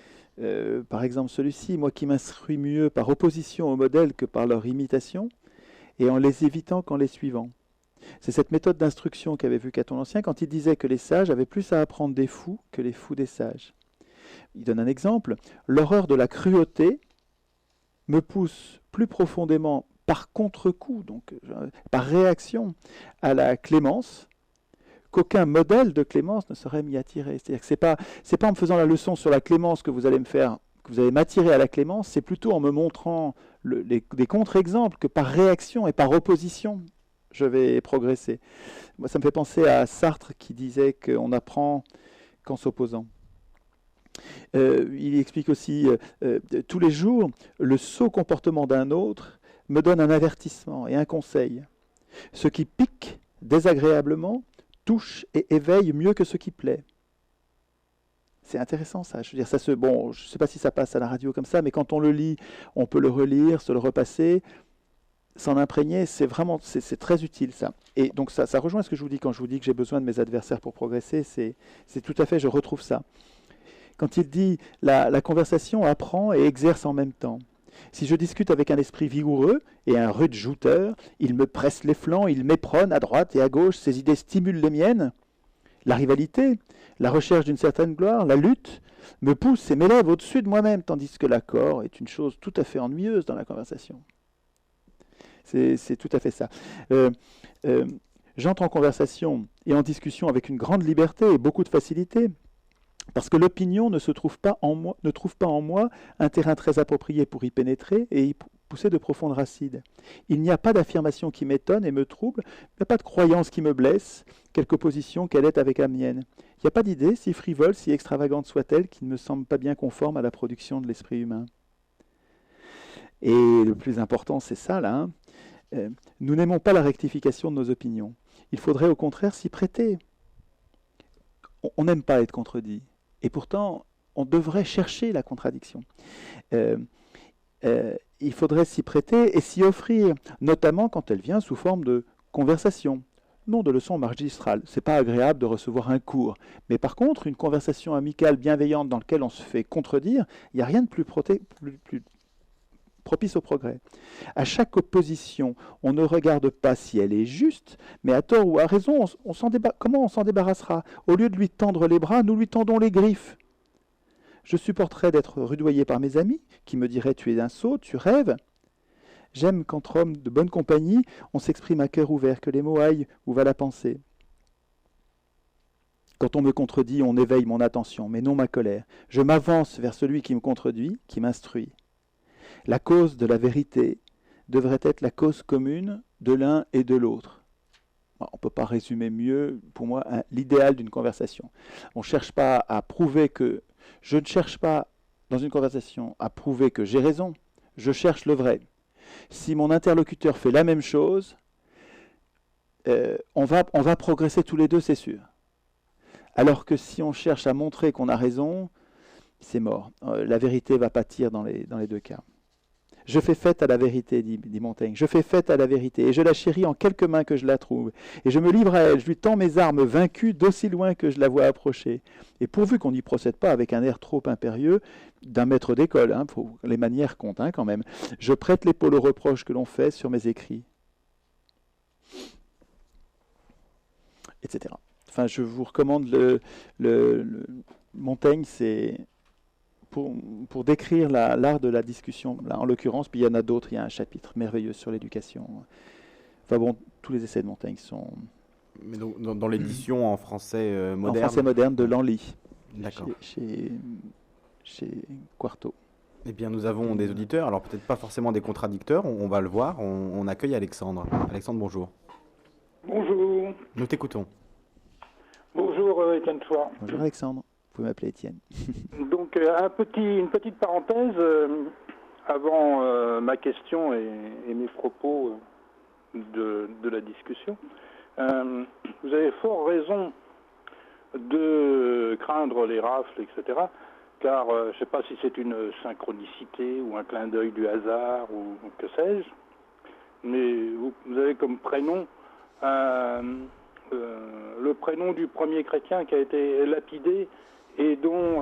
par exemple celui-ci, moi qui m'instruis mieux par opposition aux modèles que par leur imitation, et en les évitant qu'en les suivant. C'est cette méthode d'instruction qu'avait vu Caton l'Ancien quand il disait que les sages avaient plus à apprendre des fous que les fous des sages. Il donne un exemple. L'horreur de la cruauté me pousse plus profondément par contre-coup, donc par réaction à la clémence, qu'aucun modèle de clémence ne saurait m'y attirer. C'est-à-dire que c'est pas en me faisant la leçon sur la clémence que vous allez m'attirer à la clémence, c'est plutôt en me montrant des contre-exemples que par réaction et par opposition, je vais progresser. Moi, ça me fait penser à Sartre qui disait qu'on apprend qu'en s'opposant. Il explique aussi, tous les jours, le sot comportement d'un autre me donne un avertissement et un conseil. Ce qui pique désagréablement touche et éveille mieux que ce qui plaît. C'est intéressant ça. Je veux dire, je ne sais pas si ça passe à la radio comme ça, mais quand on le lit, on peut le relire, se le repasser, s'en imprégner. C'est très utile ça. Et donc ça rejoint ce que je vous dis quand je vous dis que j'ai besoin de mes adversaires pour progresser. C'est tout à fait, je retrouve ça. Quand il dit la conversation apprend et exerce en même temps. Si je discute avec un esprit vigoureux et un rude jouteur, il me presse les flancs, il m'éperonne à droite et à gauche, ses idées stimulent les miennes. La rivalité, la recherche d'une certaine gloire, la lutte, me pousse et m'élève au-dessus de moi-même, tandis que l'accord est une chose tout à fait ennuyeuse dans la conversation. C'est tout à fait ça. J'entre en conversation et en discussion avec une grande liberté et beaucoup de facilité, parce que l'opinion ne trouve pas en moi un terrain très approprié pour y pénétrer et y pousser de profondes racines. Il n'y a pas d'affirmation qui m'étonne et me trouble, il n'y a pas de croyance qui me blesse, quelque opposition qu'elle est avec la mienne. Il n'y a pas d'idée, si frivole, si extravagante soit-elle, qui ne me semble pas bien conforme à la production de l'esprit humain. Et le plus important, c'est ça, là. Nous n'aimons pas la rectification de nos opinions. Il faudrait au contraire s'y prêter. On n'aime pas être contredit. Et pourtant, on devrait chercher la contradiction. Il faudrait s'y prêter et s'y offrir, notamment quand elle vient sous forme de conversation, non de leçon magistrale. C'est pas agréable de recevoir un cours. Mais par contre, une conversation amicale, bienveillante, dans laquelle on se fait contredire, il n'y a rien de plus propice au progrès. À chaque opposition, on ne regarde pas si elle est juste, mais à tort ou à raison, comment on s'en débarrassera? Au lieu de lui tendre les bras, nous lui tendons les griffes. Je supporterais d'être rudoyé par mes amis, qui me diraient « tu es un sot, tu rêves ». J'aime qu'entre hommes de bonne compagnie, on s'exprime à cœur ouvert, que les mots aillent où va la pensée. Quand on me contredit, on éveille mon attention, mais non ma colère. Je m'avance vers celui qui me contredit, qui m'instruit. La cause de la vérité devrait être la cause commune de l'un et de l'autre. On ne peut pas résumer mieux, pour moi, l'idéal d'une conversation. On ne cherche pas à prouver que... Je ne cherche pas, dans une conversation, à prouver que j'ai raison. Je cherche le vrai. Si mon interlocuteur fait la même chose, on va progresser tous les deux, c'est sûr. Alors que si on cherche à montrer qu'on a raison, c'est mort. La vérité va pâtir dans les deux cas. Je fais fête à la vérité, dit Montaigne. Je fais fête à la vérité, et je la chéris en quelques mains que je la trouve. Et je me livre à elle, je lui tends mes armes vaincues d'aussi loin que je la vois approcher. Et pourvu qu'on n'y procède pas avec un air trop impérieux d'un maître d'école, les manières comptent quand même, je prête l'épaule aux reproches que l'on fait sur mes écrits. Etc. Enfin, je vous recommande Montaigne, c'est... Pour décrire l'art de la discussion, là, en l'occurrence, puis il y en a d'autres, il y a un chapitre merveilleux sur l'éducation. Enfin bon, tous les essais de Montaigne sont... Mais donc, dans l'édition en français moderne. En français moderne de Lanly, D'accord. chez Quarto. Eh bien, nous avons des auditeurs, alors peut-être pas forcément des contradicteurs, on va le voir. On accueille Alexandre. Alexandre, bonjour. Bonjour. Nous t'écoutons. Bonjour Étienne Chouard. Bonjour Alexandre. Vous pouvez m'appeler Étienne. Donc une petite parenthèse avant ma question et mes propos de la discussion. Vous avez fort raison de craindre les rafles, etc. Car je ne sais pas si c'est une synchronicité ou un clin d'œil du hasard ou que sais-je, mais vous avez comme prénom le prénom du premier chrétien qui a été lapidé et dont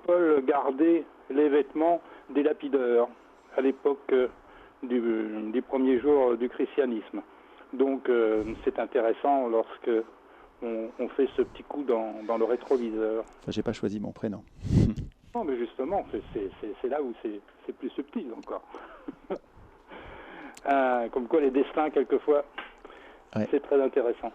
Paul gardait les vêtements des lapideurs à l'époque des premiers jours du christianisme. Donc c'est intéressant lorsque on fait ce petit coup dans le rétroviseur. Enfin, j'ai pas choisi mon prénom. Non, mais justement, c'est là où c'est plus subtil encore. Comme quoi les destins, quelquefois, ouais. C'est très intéressant.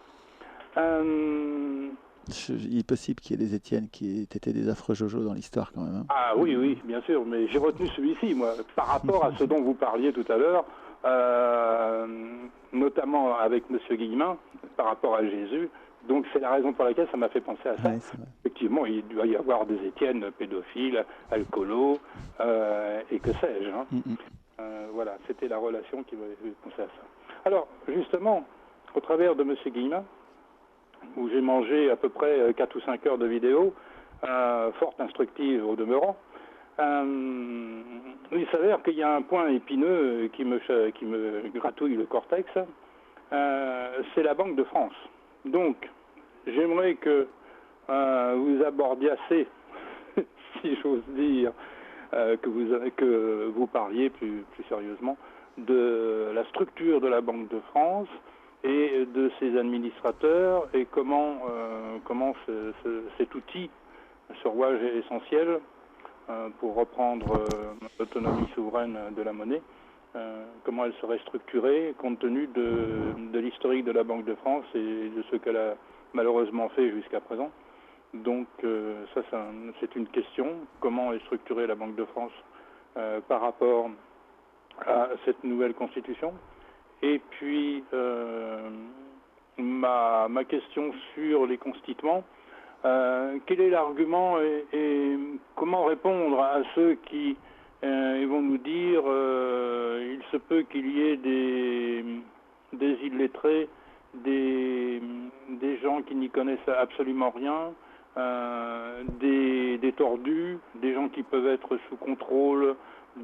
Il est possible qu'il y ait des Étienne qui étaient des affreux Jojo dans l'histoire quand même. Hein. Ah oui, bien sûr, mais j'ai retenu celui-ci, moi, par rapport à ce dont vous parliez tout à l'heure, notamment avec M. Guillemin, par rapport à Jésus. Donc c'est la raison pour laquelle ça m'a fait penser à ça. Ouais, effectivement, il doit y avoir des Étienne pédophiles, alcoolos, et que sais-je. Hein. Voilà, c'était la relation qui m'avait fait penser à ça. Alors, justement, au travers de M. Guillemin, où j'ai mangé à peu près 4 ou 5 heures de vidéo, fort instructive au demeurant, il s'avère qu'il y a un point épineux qui me gratouille le cortex, c'est la Banque de France. Donc, j'aimerais que vous abordiez assez, si j'ose dire, que vous parliez plus sérieusement de la structure de la Banque de France et de ses administrateurs et comment cet outil, ce rouage essentiel pour reprendre l'autonomie souveraine de la monnaie, comment elle serait structurée compte tenu de l'historique de la Banque de France et de ce qu'elle a malheureusement fait jusqu'à présent. Donc ça c'est une question, comment est structurée la Banque de France par rapport à cette nouvelle constitution. Et puis ma question sur les constituants, quel est l'argument et comment répondre à ceux qui ils vont nous dire il se peut qu'il y ait des illettrés, des gens qui n'y connaissent absolument rien, des tordus, des gens qui peuvent être sous contrôle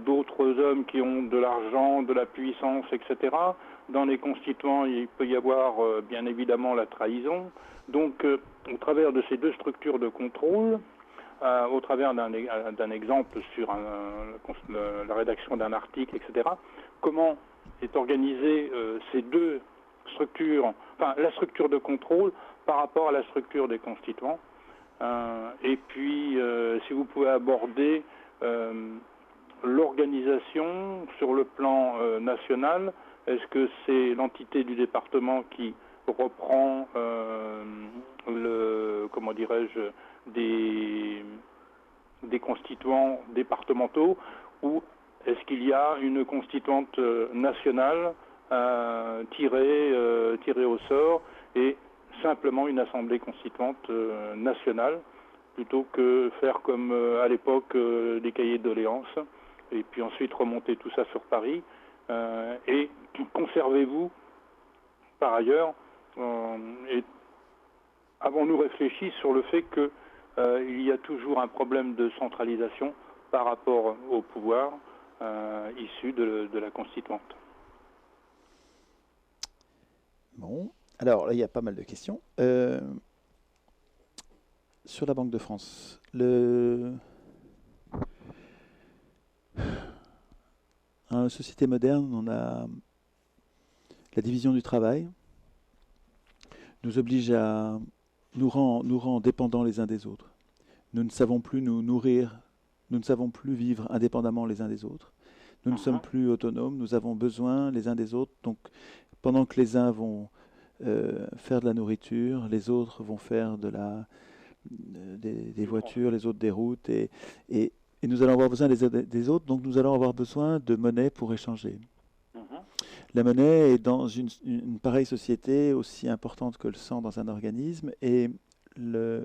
d'autres hommes qui ont de l'argent, de la puissance, etc. Dans les constituants, il peut y avoir bien évidemment la trahison. Donc, au travers de ces deux structures de contrôle, au travers d'un exemple sur la rédaction d'un article, etc., comment est organisée ces deux structures, enfin la structure de contrôle par rapport à la structure des constituants. Et puis, si vous pouvez aborder l'organisation sur le plan national, est-ce que c'est l'entité du département qui reprend comment dirais-je, des constituants départementaux, ou est-ce qu'il y a une constituante nationale tirée au sort et simplement une assemblée constituante nationale, plutôt que faire comme à l'époque des cahiers de doléances, et puis ensuite remonter tout ça sur Paris. Et conservez-vous, par ailleurs, et avons-nous réfléchi sur le fait qu'il y a toujours un problème de centralisation par rapport au pouvoir issu de la constituante? Bon, alors là, il y a pas mal de questions. Sur la Banque de France, dans la société moderne, on a la division du travail, nous oblige à nous rend dépendants les uns des autres. Nous ne savons plus nous nourrir, nous ne savons plus vivre indépendamment les uns des autres. Nous ne sommes plus autonomes, nous avons besoin les uns des autres. Donc, pendant que les uns vont faire de la nourriture, les autres vont faire des voitures, les autres des routes, et nous allons avoir besoin des autres, donc nous allons avoir besoin de monnaie pour échanger. La monnaie est dans une pareille société aussi importante que le sang dans un organisme, et la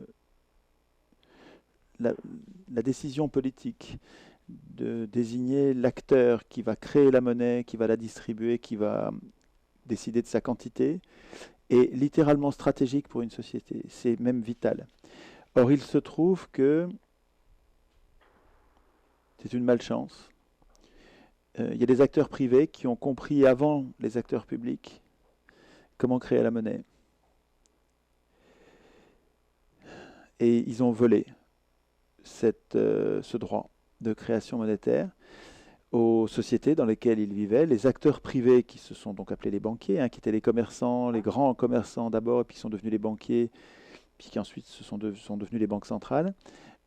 décision politique de désigner l'acteur qui va créer la monnaie, qui va la distribuer, qui va décider de sa quantité, est littéralement stratégique pour une société. C'est même vital. Or, il se trouve que c'est une malchance. Il y a des acteurs privés qui ont compris avant les acteurs publics comment créer la monnaie. Et ils ont volé ce droit de création monétaire aux sociétés dans lesquelles ils vivaient. Les acteurs privés, qui se sont donc appelés les banquiers, qui étaient les commerçants, les grands commerçants d'abord, et puis qui sont devenus les banquiers, puis qui ensuite sont devenus les banques centrales.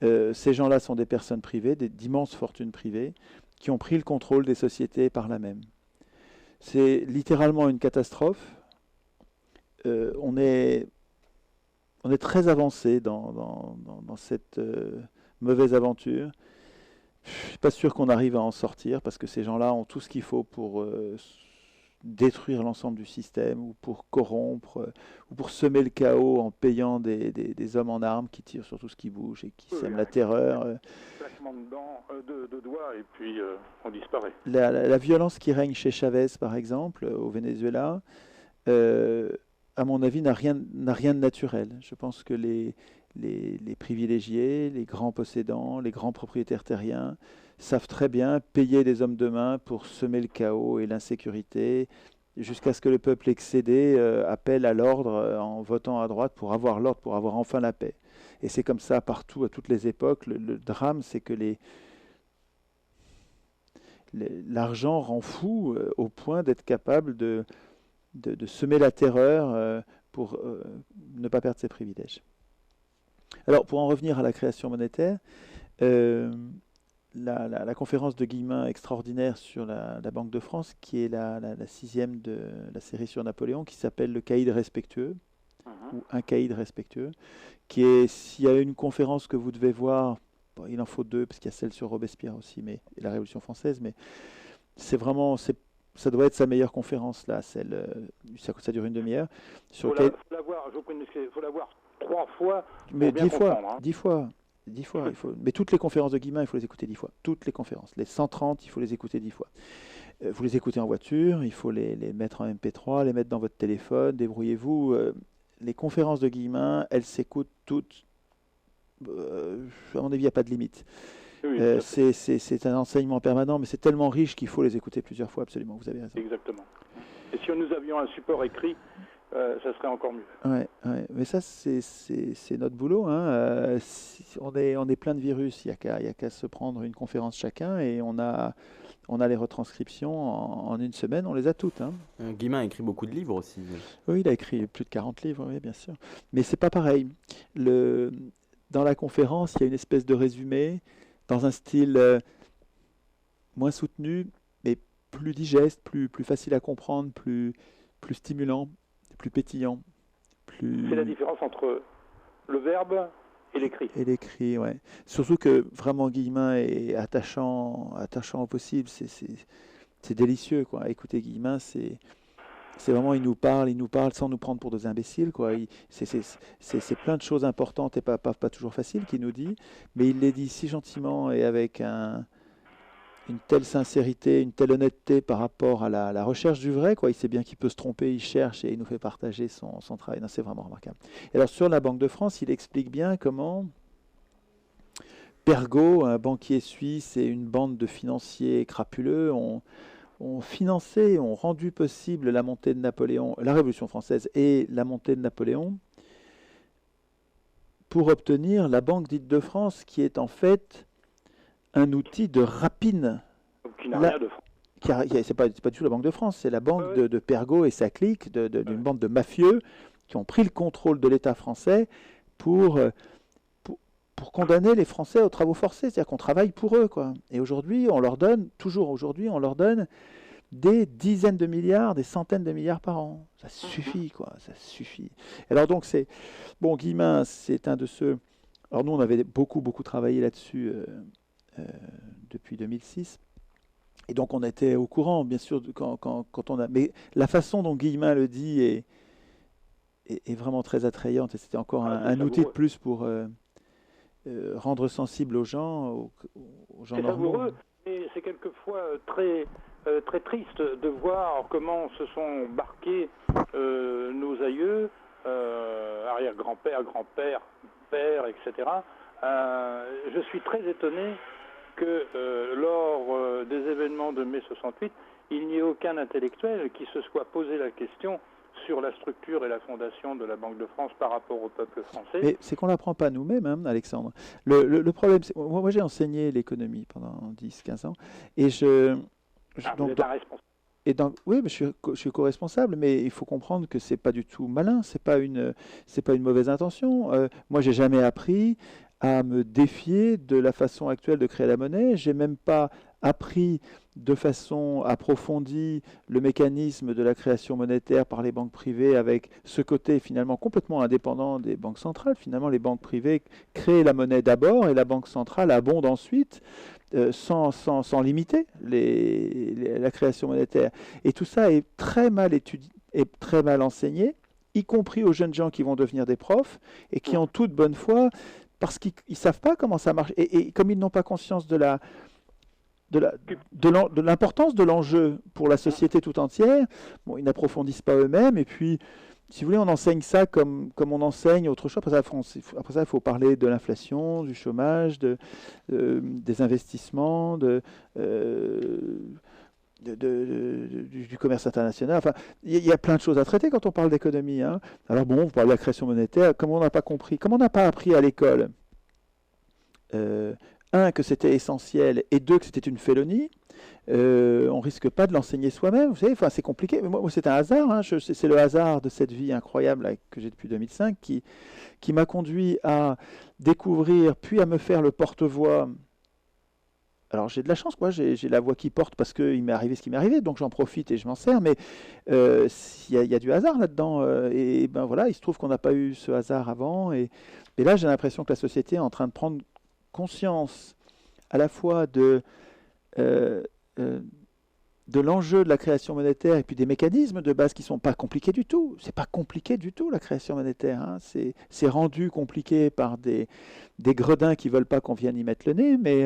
Ces gens-là sont des personnes privées, d'immenses fortunes privées, qui ont pris le contrôle des sociétés par là même. C'est littéralement une catastrophe. On est très avancé dans cette mauvaise aventure. Je ne suis pas sûr qu'on arrive à en sortir, parce que ces gens-là ont tout ce qu'il faut pour détruire l'ensemble du système, ou pour corrompre, ou pour semer le chaos en payant des hommes en armes qui tirent sur tout ce qui bouge et qui sèment la terreur. Claquement de doigts, et puis on disparaît. La violence qui règne chez Chavez, par exemple, au Venezuela, à mon avis, n'a rien de naturel. Je pense que les privilégiés, les grands possédants, les grands propriétaires terriens savent très bien payer des hommes de main pour semer le chaos et l'insécurité, jusqu'à ce que le peuple excédé appelle à l'ordre en votant à droite pour avoir l'ordre, pour avoir enfin la paix. Et c'est comme ça partout, à toutes les époques. Le drame, c'est que l'argent rend fou au point d'être capable de semer la terreur pour ne pas perdre ses privilèges. Alors, pour en revenir à la création monétaire, la conférence de Guillemin extraordinaire sur la Banque de France, qui est la 6e de la série sur Napoléon, qui s'appelle le caïd respectueux, ou un caïd respectueux, qui est, s'il y a une conférence que vous devez voir, bon, il en faut 2, parce qu'il y a celle sur Robespierre aussi, et la Révolution française, mais c'est vraiment... ça doit être sa meilleure conférence, là, ça dure une demi-heure. Il faut la voir 3 fois. Mais 10 fois, 10 fois. 10 fois, mais toutes les conférences de Guillemin, il faut les écouter 10 fois. Toutes les conférences. Les 130, il faut les écouter 10 fois. Vous les écoutez en voiture, il faut les mettre en MP3, les mettre dans votre téléphone, débrouillez-vous. Les conférences de Guillemin, elles s'écoutent toutes. À mon avis, il n'y a pas de limite. Oui, c'est un enseignement permanent, mais c'est tellement riche qu'il faut les écouter plusieurs fois, absolument, vous avez raison. Exactement. Et si nous avions un support écrit, ça serait encore mieux. Ouais, ouais. Mais ça, c'est notre boulot, hein. On est plein de virus. Il y a qu'à se prendre une conférence chacun et on a les retranscriptions en une semaine, on les a toutes, hein. Guillemin a écrit beaucoup de livres aussi. Oui, il a écrit plus de 40 livres, oui, bien sûr. Mais c'est pas pareil. Dans la conférence, il y a une espèce de résumé dans un style moins soutenu, mais plus digeste, plus facile à comprendre, plus stimulant, plus pétillant, C'est la plus... différence entre le verbe et l'écrit. Et l'écrit, ouais. Surtout que vraiment Guillemin est attachant au possible. C'est délicieux, quoi. Écoutez, Guillemin, c'est vraiment, il nous parle sans nous prendre pour des imbéciles, quoi. C'est plein de choses importantes et pas toujours faciles qu'il nous dit, mais il les dit si gentiment et avec une telle sincérité, une telle honnêteté par rapport à la recherche du vrai, quoi. Il sait bien qu'il peut se tromper, il cherche et il nous fait partager son travail. Non, c'est vraiment remarquable. Et alors sur la Banque de France, il explique bien comment Pergaud, un banquier suisse et une bande de financiers crapuleux ont financé, ont rendu possible la montée de Napoléon, la Révolution française et la montée de Napoléon pour obtenir la Banque dite de France, qui est en fait un outil de rapine. Qui n'a rien de franc. C'est pas du tout la Banque de France, c'est la banque Ouais. de Pergaud et sa clique, d'une bande de mafieux qui ont pris le contrôle de l'État français pour condamner les Français aux travaux forcés. C'est-à-dire qu'on travaille pour eux, quoi. Et aujourd'hui, toujours aujourd'hui, on leur donne des dizaines de milliards, des centaines de milliards par an. Ça suffit, quoi, ça suffit. Alors donc, bon, Guillemin, c'est un de ceux... Alors nous, on avait beaucoup travaillé là-dessus depuis 2006. Et donc on était au courant, bien sûr, quand on a... Mais la façon dont Guillemin le dit est vraiment très attrayante. Et c'était encore un outil de plus pour rendre sensible aux gens C'est normaux. savoureux, mais c'est quelquefois très triste de voir comment se sont barqués nos aïeux, arrière-grand-père, grand-père, père, etc. Je suis très étonné que lors des événements de mai 68, il n'y ait aucun intellectuel qui se soit posé la question sur la structure et la fondation de la Banque de France par rapport au peuple français. Mais c'est qu'on ne l'apprend pas nous-mêmes, hein, Alexandre. Le problème, moi j'ai enseigné l'économie pendant 10-15 ans, et vous êtes un responsable. Oui, mais je suis co-responsable, mais il faut comprendre que c'est pas du tout malin, c'est pas une mauvaise intention. Moi, j'ai jamais appris à me défier de la façon actuelle de créer la monnaie. J'ai même pas appris de façon approfondie le mécanisme de la création monétaire par les banques privées, avec ce côté finalement complètement indépendant des banques centrales. Finalement, les banques privées créent la monnaie d'abord et la banque centrale abonde ensuite, sans limiter la création monétaire. Et tout ça est très mal étudié et très mal enseigné, y compris aux jeunes gens qui vont devenir des profs et qui, en toute bonne foi, parce qu'ils ne savent pas comment ça marche, et comme ils n'ont pas conscience de l'importance de l'enjeu pour la société tout entière, bon, ils n'approfondissent pas eux-mêmes, et puis, si vous voulez, on enseigne ça comme on enseigne autre chose. Après ça, il faut parler de l'inflation, du chômage, des investissements, du commerce international. Enfin, il y a plein de choses à traiter quand on parle d'économie, hein. Alors bon, vous parlez de la création monétaire, comme on n'a pas compris, comme on n'a pas appris à l'école, un, que c'était essentiel, et deux, que c'était une félonie, on risque pas de l'enseigner soi-même, vous savez, enfin, c'est compliqué. Mais moi, c'est un hasard, hein. C'est le hasard de cette vie incroyable là, que j'ai depuis 2005 qui m'a conduit à découvrir, puis à me faire le porte-voix. Alors j'ai de la chance, quoi. J'ai la voix qui porte parce qu'il m'est arrivé ce qui m'est arrivé, donc j'en profite et je m'en sers, mais il y a du hasard là-dedans, et ben voilà, il se trouve qu'on n'a pas eu ce hasard avant, et là j'ai l'impression que la société est en train de prendre conscience à la fois de l'enjeu de la création monétaire et puis des mécanismes de base qui ne sont pas compliqués du tout. C'est pas compliqué du tout la création monétaire, hein. C'est rendu compliqué par des gredins qui veulent pas qu'on vienne y mettre le nez, mais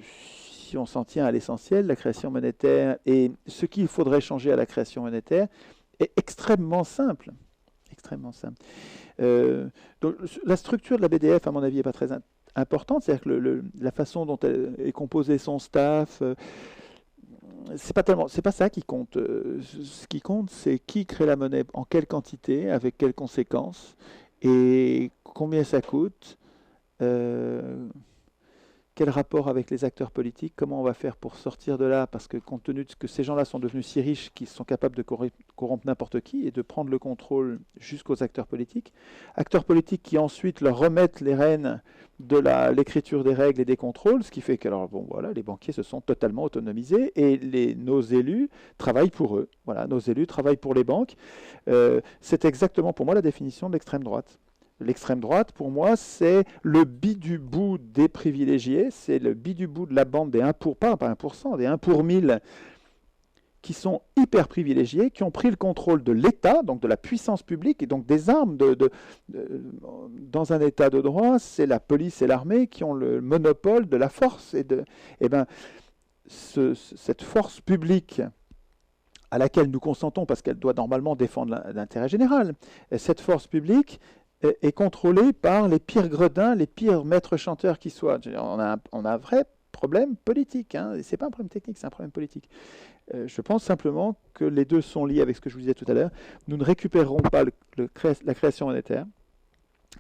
si on s'en tient à l'essentiel, la création monétaire et ce qu'il faudrait changer à la création monétaire est extrêmement simple. Extrêmement simple. Donc, la structure de la BDF, à mon avis, n'est pas très importante. C'est-à-dire que la façon dont est composé son staff, c'est pas ça qui compte. Ce qui compte, c'est qui crée la monnaie, en quelle quantité, avec quelles conséquences, et combien ça coûte. euh, Quel rapport avec les acteurs politiques, comment on va faire pour sortir de là, parce que compte tenu de ce que ces gens-là sont devenus si riches qu'ils sont capables de corrompre n'importe qui et de prendre le contrôle jusqu'aux acteurs politiques qui ensuite leur remettent les rênes de l'écriture des règles et des contrôles, ce qui fait que alors, bon, voilà, les banquiers se sont totalement autonomisés et nos élus travaillent pour eux. Voilà, nos élus travaillent pour les banques. C'est exactement pour moi la définition de l'extrême droite. L'extrême droite, pour moi, c'est le bi du bout des privilégiés, c'est le bi du bout de la bande des 1 pour, pas 1%, des 1 pour 1000, qui sont hyper privilégiés, qui ont pris le contrôle de l'État, donc de la puissance publique, et donc des armes. Dans un État de droit, c'est la police et l'armée qui ont le monopole de la force. Cette force publique à laquelle nous consentons, parce qu'elle doit normalement défendre l'intérêt général, et cette force publique est contrôlée par les pires gredins, les pires maîtres chanteurs qui soient. On a un vrai problème politique, hein. Ce n'est pas un problème technique, c'est un problème politique. Je pense simplement que les deux sont liés avec ce que je vous disais tout à l'heure. Nous ne récupérerons pas la création monétaire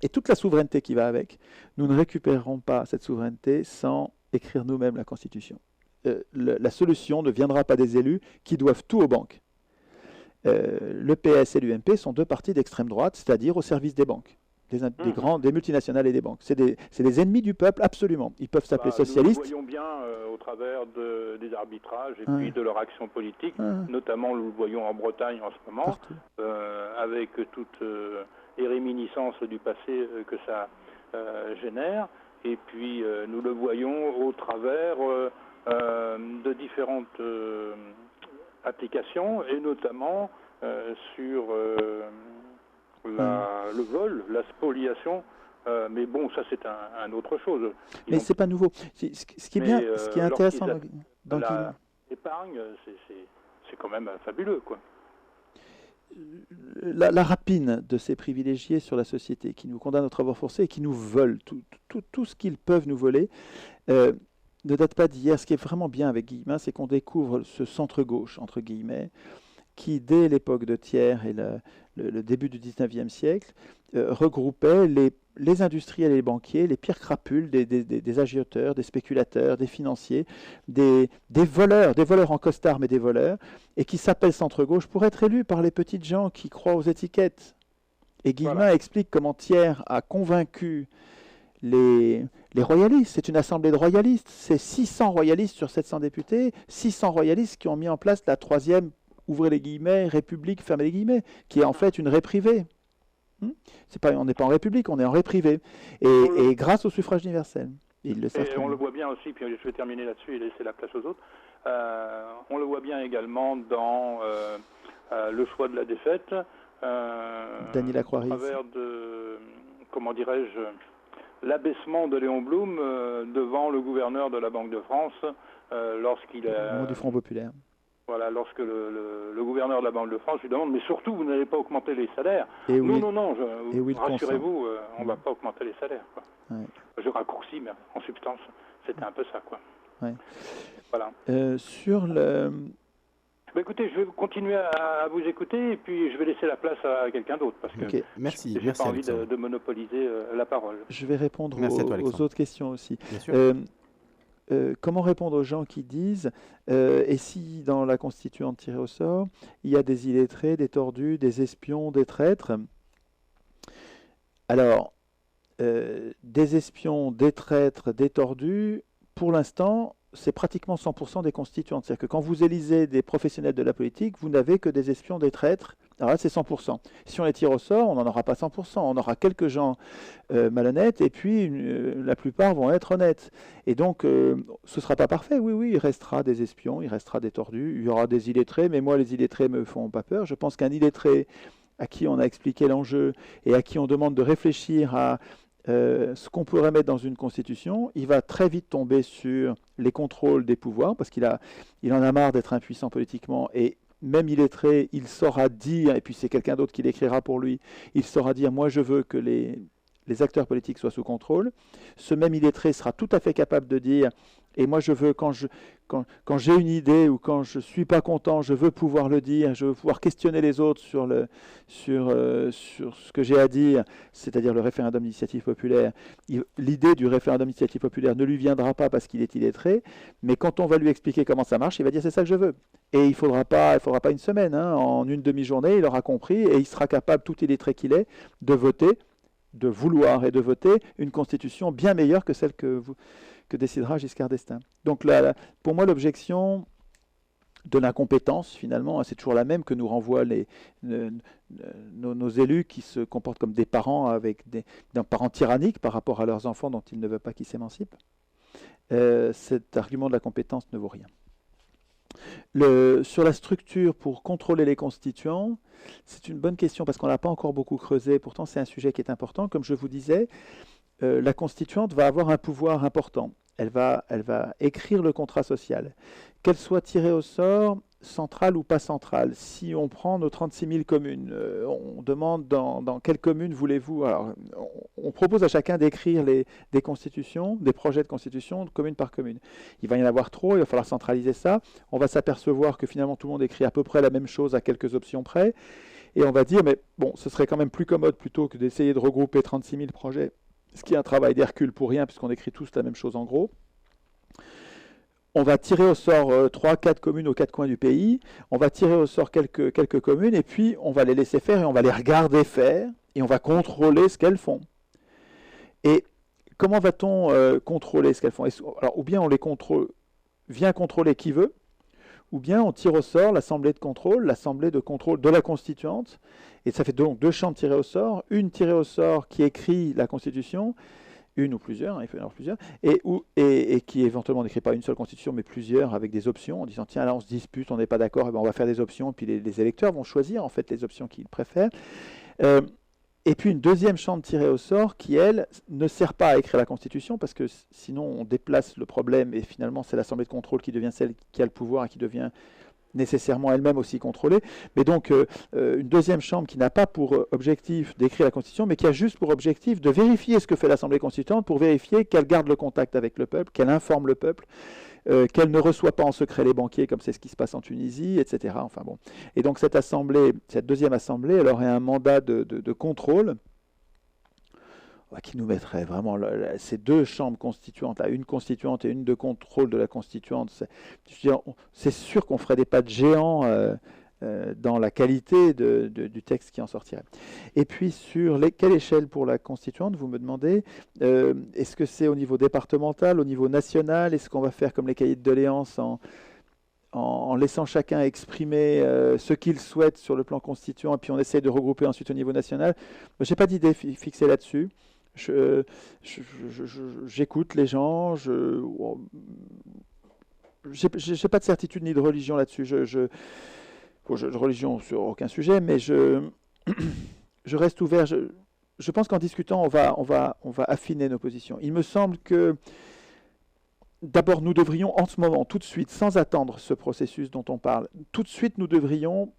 et toute la souveraineté qui va avec. Nous ne récupérerons pas cette souveraineté sans écrire nous-mêmes la Constitution. La solution ne viendra pas des élus qui doivent tout aux banques. Le PS et l'UMP sont deux partis d'extrême droite, c'est-à-dire au service des banques, des multinationales et des banques. C'est des ennemis du peuple, absolument. Ils peuvent s'appeler socialistes. Nous le voyons bien au travers des arbitrages et puis de leur action politique, notamment nous le voyons en Bretagne en ce moment, avec toute les réminiscences du passé que ça génère. Et puis nous le voyons au travers de différentes applications, et notamment sur le vol, la spoliation. Mais bon, ça c'est un autre chose. Mais c'est pas nouveau. Ce qui est bien, ce qui est intéressant dans l'épargne, c'est quand même fabuleux, quoi. La rapine de ces privilégiés sur la société, qui nous condamnent aux travaux forcés et qui nous volent tout ce qu'ils peuvent nous voler, ne date pas d'hier. Ce qui est vraiment bien avec Guillemin, c'est qu'on découvre ce centre-gauche, entre guillemets, qui, dès l'époque de Thiers et le début du 19e siècle, regroupait les industriels et les banquiers, les pires crapules, des agioteurs, des spéculateurs, des financiers, des voleurs en costard, mais des voleurs, et qui s'appelle centre-gauche pour être élus par les petites gens qui croient aux étiquettes. Et Guillemin explique comment Thiers a convaincu les royalistes. C'est une assemblée de royalistes. C'est 600 royalistes sur 700 députés, 600 royalistes qui ont mis en place la troisième, ouvrez les guillemets, république, fermez les guillemets, qui est en fait une ré-privée. On n'est pas en république, on est en ré-privée. Et grâce au suffrage universel. Ils le savent. Et on le voit bien aussi, puis je vais terminer là-dessus et laisser la place aux autres. On le voit bien également dans le choix de la défaite. Daniela Croix-Ries. À travers de, comment dirais-je, l'abaissement de Léon Blum devant le gouverneur de la Banque de France lorsqu'il a... Au nom du Front populaire. Voilà, lorsque le gouverneur de la Banque de France lui demande « Mais surtout, vous n'allez pas augmenter les salaires ?» Et Non, rassurez-vous, on ne va pas augmenter les salaires, quoi. Ouais. Je raccourcis, mais en substance, c'était un peu ça, quoi. Ouais. Voilà. Sur le... écoutez, je vais continuer à vous écouter et puis je vais laisser la place à quelqu'un d'autre parce que merci, j'ai pas envie de monopoliser la parole. Je vais répondre aux autres questions aussi. Bien sûr. Comment répondre aux gens qui disent et si dans la constituante tirée au sort, il y a des illettrés, des tordus, des espions, des traîtres? Alors, des espions, des traîtres, des tordus, pour l'instant, c'est pratiquement 100% des constituantes. C'est-à-dire que quand vous élisez des professionnels de la politique, vous n'avez que des espions, des traîtres. Alors là, c'est 100%. Si on les tire au sort, on n'en aura pas 100%. On aura quelques gens malhonnêtes et puis la plupart vont être honnêtes. Et donc, ce ne sera pas parfait. Oui, il restera des espions, il restera des tordus, il y aura des illettrés, mais moi, les illettrés ne me font pas peur. Je pense qu'un illettré à qui on a expliqué l'enjeu et à qui on demande de réfléchir à ce qu'on pourrait mettre dans une constitution, il va très vite tomber sur les contrôles des pouvoirs parce qu'il en a marre d'être impuissant politiquement et même illettré, il saura dire, et puis c'est quelqu'un d'autre qui l'écrira pour lui, il saura dire, moi je veux que les acteurs politiques soient sous contrôle. Ce même illettré sera tout à fait capable de dire, Et moi, je veux, quand j'ai une idée ou quand je ne suis pas content, je veux pouvoir le dire, je veux pouvoir questionner les autres sur ce que j'ai à dire, c'est-à-dire le référendum d'initiative populaire. L'idée du référendum d'initiative populaire ne lui viendra pas parce qu'il est illettré, mais quand on va lui expliquer comment ça marche, il va dire c'est ça que je veux. Et il ne faudra pas une semaine, hein. En une demi-journée, il aura compris et il sera capable, tout illettré qu'il est, de voter, de vouloir et de voter une constitution bien meilleure que celle que décidera Giscard d'Estaing. Donc là, pour moi, l'objection de l'incompétence, finalement, c'est toujours la même que nous renvoient nos élus qui se comportent comme des parents avec d'un parent tyrannique par rapport à leurs enfants dont ils ne veulent pas qu'ils s'émancipent. Cet argument de la compétence ne vaut rien. Sur la structure pour contrôler les constituants, c'est une bonne question parce qu'on n'a pas encore beaucoup creusé. Pourtant, c'est un sujet qui est important. Comme je vous disais, la constituante va avoir un pouvoir important. Elle va écrire le contrat social. Qu'elle soit tirée au sort, centrale ou pas centrale. Si on prend nos 36 000 communes, on demande dans quelle commune voulez-vous. Alors, on propose à chacun d'écrire des constitutions, des projets de constitution, commune par commune. Il va y en avoir trop, il va falloir centraliser ça. On va s'apercevoir que finalement tout le monde écrit à peu près la même chose à quelques options près. Et on va dire, mais bon, ce serait quand même plus commode plutôt que d'essayer de regrouper 36 000 projets, ce qui est un travail d'Hercule pour rien, puisqu'on écrit tous la même chose en gros. On va tirer au sort 3-4 communes aux 4 coins du pays, on va tirer au sort quelques communes, et puis on va les laisser faire, et on va les regarder faire, et on va contrôler ce qu'elles font. Et comment va-t-on contrôler ce qu'elles font? Alors, ou bien on les vient contrôler qui veut, ou bien on tire au sort l'assemblée de contrôle de la constituante, et ça fait donc 2 chambres tirées au sort, une tirée au sort qui écrit la constitution, une ou plusieurs, il peut y en avoir plusieurs, et qui éventuellement n'écrit pas une seule constitution, mais plusieurs avec des options, en disant tiens là on se dispute, on n'est pas d'accord, on va faire des options, et puis les électeurs vont choisir en fait les options qu'ils préfèrent. Et puis une deuxième chambre tirée au sort qui, elle, ne sert pas à écrire la Constitution, parce que sinon on déplace le problème, et finalement c'est l'Assemblée de contrôle qui devient celle qui a le pouvoir et qui devient nécessairement elle-même aussi contrôlée. Mais donc une deuxième chambre qui n'a pas pour objectif d'écrire la Constitution, mais qui a juste pour objectif de vérifier ce que fait l'Assemblée constituante, pour vérifier qu'elle garde le contact avec le peuple, qu'elle informe le peuple, qu'elle ne reçoit pas en secret les banquiers, comme c'est ce qui se passe en Tunisie, etc. Enfin bon. Et donc cette deuxième assemblée, elle aurait un mandat de contrôle qui nous mettrait vraiment ces 2 chambres constituantes, là, une constituante et une de contrôle de la constituante. C'est sûr qu'on ferait des pas de géant dans la qualité du texte qui en sortirait. Et puis sur quelle échelle pour la constituante, vous me demandez, est-ce que c'est au niveau départemental, au niveau national, est-ce qu'on va faire comme les cahiers de doléances en laissant chacun exprimer ce qu'il souhaite sur le plan constituant, et puis on essaie de regrouper ensuite au niveau national? Je n'ai pas d'idée fixée là-dessus. J'écoute les gens, j'ai pas de certitude ni de religion là-dessus. Religion sur aucun sujet, mais je reste ouvert. Je pense qu'en discutant, on va affiner nos positions. Il me semble que d'abord, nous devrions en ce moment, tout de suite, sans attendre ce processus dont on parle, tout de suite, nous devrions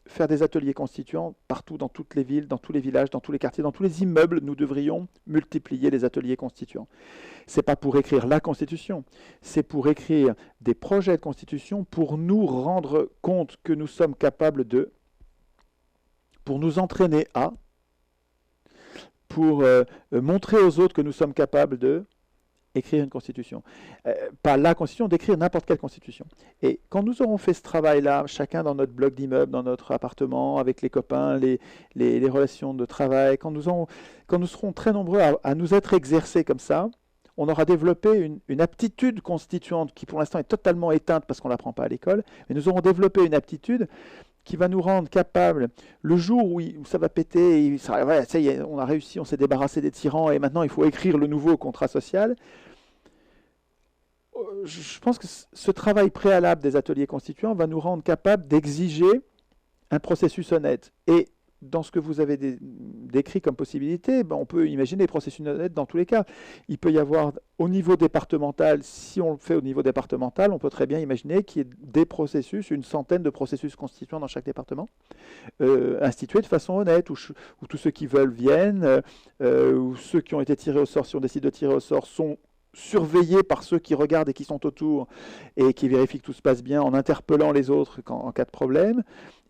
faire des ateliers constituants partout, dans toutes les villes, dans tous les villages, dans tous les quartiers, dans tous les immeubles. Nous devrions multiplier les ateliers constituants. Ce n'est pas pour écrire la Constitution, c'est pour écrire des projets de Constitution pour nous rendre compte que nous sommes capables pour nous entraîner pour montrer aux autres que nous sommes capables écrire une constitution. Pas la constitution, d'écrire n'importe quelle constitution. Et quand nous aurons fait ce travail-là, chacun dans notre bloc d'immeuble, dans notre appartement, avec les copains, les relations de travail, quand nous serons très nombreux à nous être exercés comme ça, on aura développé une aptitude constituante qui pour l'instant est totalement éteinte parce qu'on ne l'apprend pas à l'école, mais nous aurons développé une aptitude qui va nous rendre capables, le jour où ça va péter, ça y est, on a réussi, on s'est débarrassé des tyrans et maintenant il faut écrire le nouveau contrat social. Je pense que ce travail préalable des ateliers constituants va nous rendre capables d'exiger un processus honnête. Et dans ce que vous avez décrit comme possibilité, on peut imaginer des processus honnêtes dans tous les cas. Il peut y avoir au niveau départemental, si on le fait au niveau départemental, on peut très bien imaginer qu'il y ait des processus, une centaine de processus constituants dans chaque département, institués de façon honnête, où tous ceux qui veulent viennent, où ceux qui ont été tirés au sort, si on décide de tirer au sort, sont surveillés par ceux qui regardent et qui sont autour et qui vérifient que tout se passe bien en interpellant les autres en cas de problème.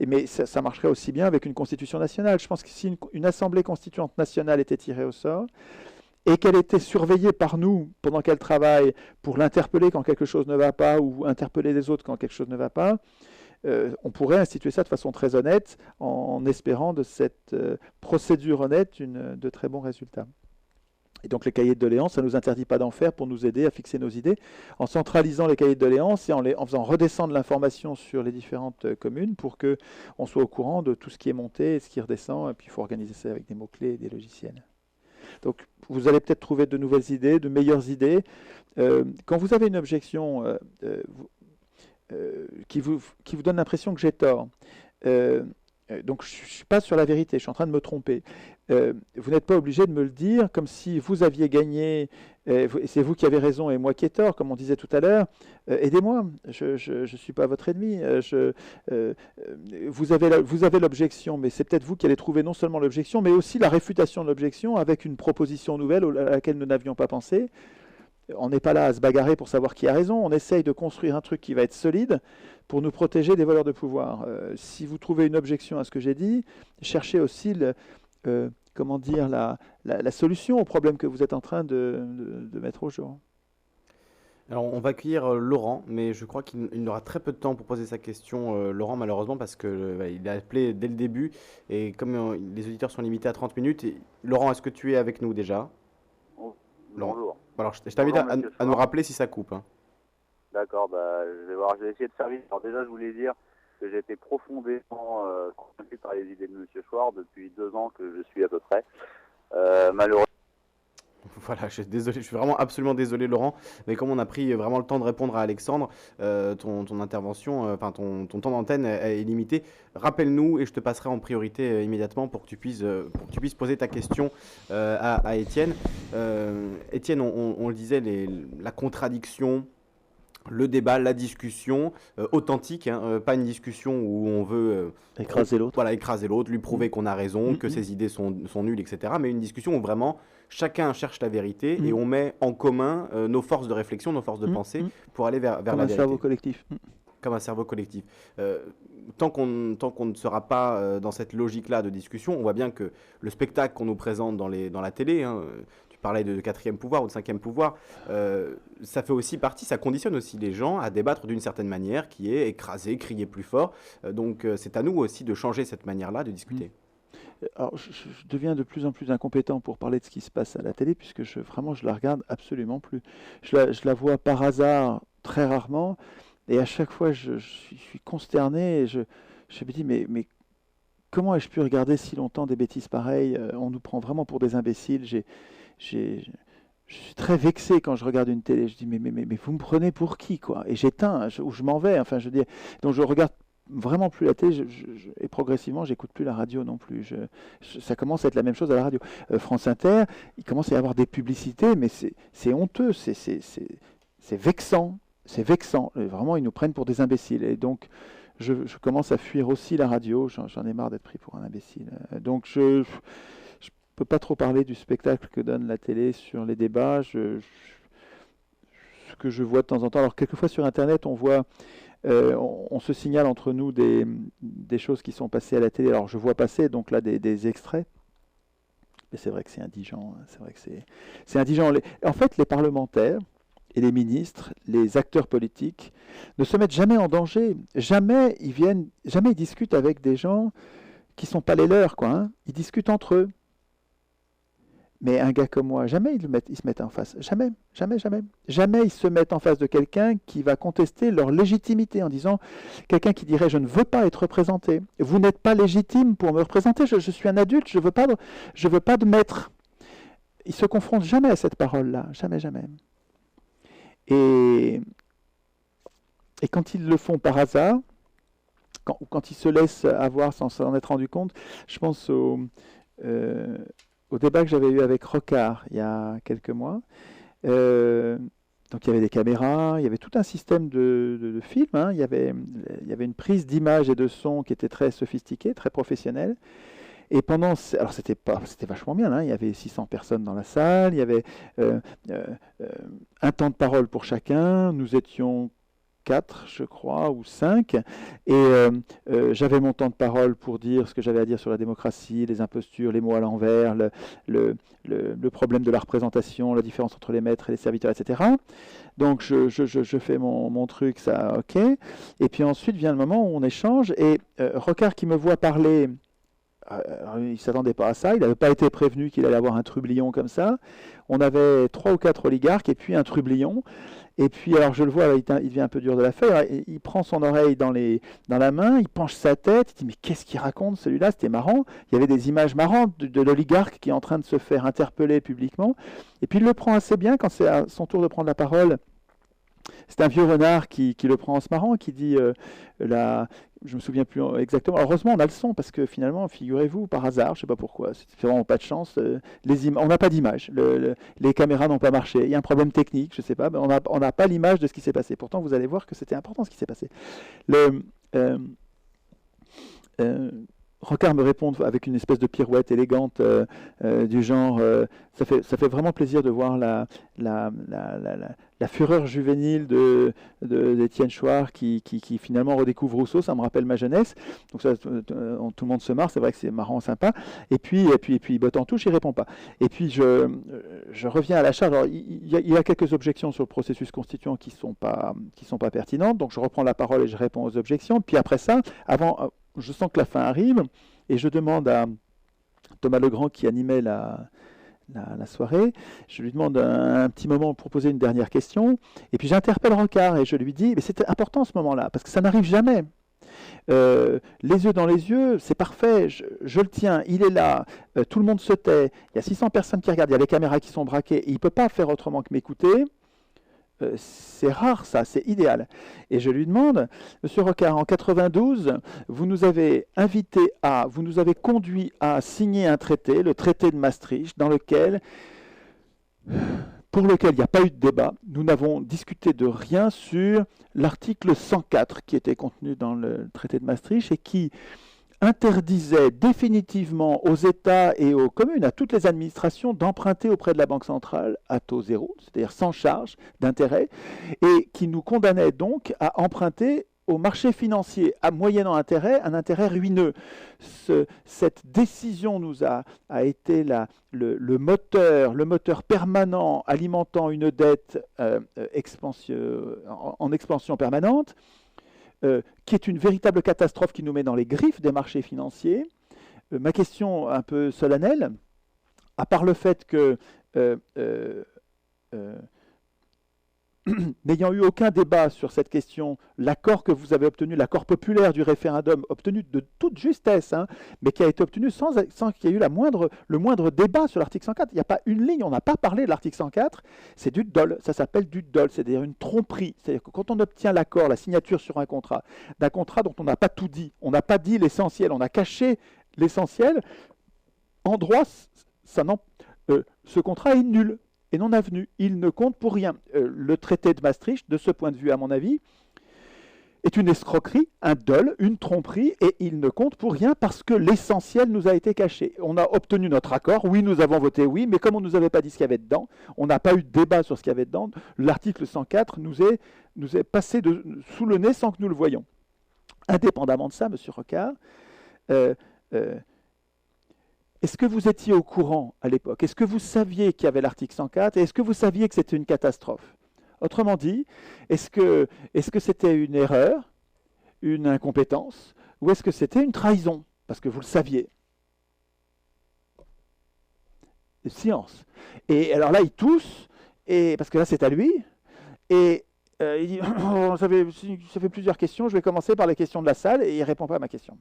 Mais ça marcherait aussi bien avec une constitution nationale. Je pense que si une assemblée constituante nationale était tirée au sort et qu'elle était surveillée par nous pendant qu'elle travaille pour l'interpeller quand quelque chose ne va pas ou interpeller les autres quand quelque chose ne va pas, on pourrait instituer ça de façon très honnête en espérant de cette procédure honnête de très bons résultats. Et donc les cahiers de doléances, ça ne nous interdit pas d'en faire pour nous aider à fixer nos idées, en centralisant les cahiers de doléances et en faisant redescendre l'information sur les différentes communes pour qu'on soit au courant de tout ce qui est monté et ce qui redescend, et puis il faut organiser ça avec des mots-clés et des logiciels. Donc vous allez peut-être trouver de nouvelles idées, de meilleures idées. Quand vous avez une objection qui vous donne l'impression que j'ai tort, donc je ne suis pas sur la vérité, je suis en train de me tromper. Vous n'êtes pas obligé de me le dire comme si vous aviez gagné, et c'est vous qui avez raison et moi qui ai tort, comme on disait tout à l'heure. Aidez-moi, je ne suis pas votre ennemi. Vous avez l'objection, mais c'est peut-être vous qui allez trouver non seulement l'objection, mais aussi la réfutation de l'objection avec une proposition nouvelle à laquelle nous n'avions pas pensé. On n'est pas là à se bagarrer pour savoir qui a raison, on essaye de construire un truc qui va être solide pour nous protéger des voleurs de pouvoir. Si vous trouvez une objection à ce que j'ai dit, cherchez aussi la solution au problème que vous êtes en train de mettre au jour. Alors, on va accueillir Laurent, mais je crois qu'il aura très peu de temps pour poser sa question, Laurent, malheureusement, parce qu'il a appelé dès le début, et comme les auditeurs sont limités à 30 minutes, Laurent, est-ce que tu es avec nous déjà? Bonjour. Alors, je t'invite à nous rappeler si ça coupe. Hein. D'accord, je vais essayer de faire vite. Alors déjà, je voulais dire que j'ai été profondément convaincu par les idées de M. Chouard depuis 2 ans que je suis à peu près. Malheureusement. Voilà, je suis désolé, je suis vraiment absolument désolé, Laurent, mais comme on a pris vraiment le temps de répondre à Alexandre, ton intervention, enfin ton temps d'antenne est limité. Rappelle-nous et je te passerai en priorité immédiatement pour que tu puisses poser ta question à Étienne. Étienne, on le disait, la contradiction, le débat, la discussion authentique, hein, pas une discussion où on veut écraser l'autre. Voilà, écraser l'autre, lui prouver qu'on a raison, que ses idées sont nulles, etc. Mais une discussion où vraiment chacun cherche la vérité et on met en commun nos forces de réflexion, nos forces de pensée pour aller vers la vérité. Comme un cerveau collectif. Comme un cerveau collectif. Tant qu'on ne sera pas dans cette logique-là de discussion, on voit bien que le spectacle qu'on nous présente dans la télé, hein, tu parlais de 4e pouvoir ou de 5e pouvoir, ça fait aussi partie, ça conditionne aussi les gens à débattre d'une certaine manière qui est écraser, crier plus fort. Donc c'est à nous aussi de changer cette manière-là de discuter. Alors, je deviens de plus en plus incompétent pour parler de ce qui se passe à la télé, puisque vraiment je la regarde absolument plus. Je la vois par hasard très rarement, et à chaque fois je suis consterné, et je me dis, mais comment ai-je pu regarder si longtemps des bêtises pareilles? On nous prend vraiment pour des imbéciles. Je suis très vexé quand je regarde une télé. Je dis, mais vous me prenez pour qui, quoi? Et j'éteins, ou je m'en vais, enfin, je dis. Donc je regarde vraiment plus la télé, et progressivement, j'écoute plus la radio non plus. Ça commence à être la même chose à la radio. France Inter, il commence à y avoir des publicités, mais c'est honteux, c'est vexant. C'est vexant. Et vraiment, ils nous prennent pour des imbéciles. Et donc, je commence à fuir aussi la radio. J'en ai marre d'être pris pour un imbécile. Donc, je ne peux pas trop parler du spectacle que donne la télé sur les débats. Ce que je vois de temps en temps. Alors, quelquefois sur Internet, on voit... on se signale entre nous des choses qui sont passées à la télé. Alors je vois passer donc là des extraits, mais c'est vrai que c'est indigent. C'est vrai que c'est indigent. En fait, les parlementaires et les ministres, les acteurs politiques, ne se mettent jamais en danger. Jamais ils discutent avec des gens qui sont pas les leurs, quoi. Hein. Ils discutent entre eux. Mais un gars comme moi, jamais ils se mettent en face. Jamais, jamais, jamais. Jamais ils se mettent en face de quelqu'un qui va contester leur légitimité en disant, quelqu'un qui dirait, je ne veux pas être représenté. Vous n'êtes pas légitime pour me représenter. Je suis un adulte, je veux pas de maître. Ils se confrontent jamais à cette parole-là. Jamais, jamais. Et quand ils le font par hasard, quand ils se laissent avoir sans s'en être rendu compte, je pense au débat que j'avais eu avec Rocard il y a quelques mois. Donc il y avait des caméras, il y avait tout un système de film, hein. Il y avait une prise d'image et de son qui était très sophistiquée, très professionnelle. alors c'était vachement bien, hein, il y avait 600 personnes dans la salle, il y avait euh, euh, euh, un temps de parole pour chacun, nous étions 4, je crois, ou 5, j'avais mon temps de parole pour dire ce que j'avais à dire sur la démocratie, les impostures, les mots à l'envers, le, le problème de la représentation, la différence entre les maîtres et les serviteurs, etc. Donc je fais mon truc, ça, ok. Et puis ensuite vient le moment où on échange, et Rocard qui me voit parler, alors, il ne s'attendait pas à ça, il n'avait pas été prévenu qu'il allait avoir un trublion comme ça. On avait 3 ou 4 oligarques et puis un trublion. Et puis, alors je le vois, là, il devient un peu dur de la feuille. Alors, il prend son oreille dans la main, il penche sa tête, il dit mais qu'est-ce qu'il raconte celui-là? C'était marrant. Il y avait des images marrantes de l'oligarque qui est en train de se faire interpeller publiquement. Et puis il le prend assez bien quand c'est à son tour de prendre la parole. C'est un vieux renard qui le prend en se marrant, qui dit je me souviens plus exactement. Alors, heureusement, on a le son parce que finalement, figurez-vous, par hasard, je sais pas pourquoi, c'est vraiment pas de chance. On n'a pas d'image, les caméras n'ont pas marché. Il y a un problème technique, je sais pas. Mais on n'a pas l'image de ce qui s'est passé. Pourtant, vous allez voir que c'était important ce qui s'est passé. Euh, Rocard me répond avec une espèce de pirouette élégante du genre ça fait vraiment plaisir de voir la fureur juvénile d'Étienne Chouard qui finalement redécouvre Rousseau, ça me rappelle ma jeunesse. Donc ça, tout le monde se marre, c'est vrai que c'est marrant, sympa. Et puis il botte en touche, il répond pas. Et puis je reviens à la charge. Alors, il y a quelques objections sur le processus constituant qui sont pas pertinentes. Donc je reprends la parole et je réponds aux objections. Puis après ça, je sens que la fin arrive et je demande à Thomas Legrand qui animait la soirée, je lui demande un petit moment pour poser une dernière question et puis j'interpelle Rocard et je lui dis mais c'était important ce moment-là parce que ça n'arrive jamais. Les yeux dans les yeux, c'est parfait, je le tiens, il est là, tout le monde se tait, il y a 600 personnes qui regardent, il y a les caméras qui sont braquées, et il ne peut pas faire autrement que m'écouter. C'est rare ça, c'est idéal. Et je lui demande, Monsieur Rocard, en 92, vous nous avez conduit à signer un traité, le traité de Maastricht, pour lequel il n'y a pas eu de débat. Nous n'avons discuté de rien sur l'article 104 qui était contenu dans le traité de Maastricht et qui interdisait définitivement aux États et aux communes, à toutes les administrations, d'emprunter auprès de la Banque centrale à taux zéro, c'est-à-dire sans charge d'intérêt, et qui nous condamnait donc à emprunter au marché financier, à moyennant intérêt, un intérêt ruineux. Cette décision nous a été le moteur permanent alimentant une dette en expansion permanente, qui est une véritable catastrophe qui nous met dans les griffes des marchés financiers. Ma question un peu solennelle, à part le fait que, n'ayant eu aucun débat sur cette question, l'accord que vous avez obtenu, l'accord populaire du référendum, obtenu de toute justesse, hein, mais qui a été obtenu sans qu'il y ait eu le moindre débat sur l'article 104. Il n'y a pas une ligne, on n'a pas parlé de l'article 104, c'est du dol, ça s'appelle du dol, c'est-à-dire une tromperie. C'est-à-dire que quand on obtient l'accord, la signature sur un contrat, d'un contrat dont on n'a pas tout dit, on n'a pas dit l'essentiel, on a caché l'essentiel, en droit, ce contrat est nul et non avenu. Il ne compte pour rien. Le traité de Maastricht, de ce point de vue, à mon avis, est une escroquerie, un dol, une tromperie, et il ne compte pour rien parce que l'essentiel nous a été caché. On a obtenu notre accord, oui, nous avons voté oui, mais comme on ne nous avait pas dit ce qu'il y avait dedans, on n'a pas eu de débat sur ce qu'il y avait dedans, l'article 104 nous est passé sous le nez sans que nous le voyions. Indépendamment de ça, M. Rocard, est-ce que vous étiez au courant à l'époque? Est-ce que vous saviez qu'il y avait l'article 104 et est-ce que vous saviez que c'était une catastrophe? Autrement dit, est-ce que c'était une erreur, une incompétence, ou est-ce que c'était une trahison? Parce que vous le saviez. Silence. Et alors là, il tousse, parce que là, c'est à lui, et il dit oh, ça fait plusieurs questions, je vais commencer par les questions de la salle, et il ne répond pas à ma question.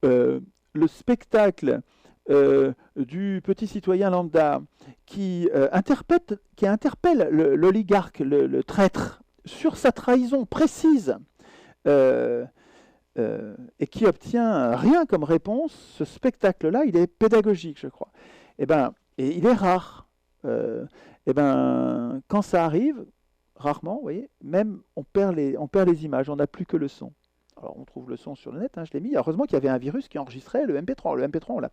Le spectacle du petit citoyen lambda qui interpelle l'oligarque, le traître, sur sa trahison précise et qui obtient rien comme réponse, ce spectacle-là, il est pédagogique, je crois. Et il est rare. Quand ça arrive, rarement, vous voyez, même on perd les images, on n'a plus que le son. Alors on trouve le son sur le net, hein, je l'ai mis. Heureusement qu'il y avait un virus qui enregistrait le MP3. Le MP3, on l'a.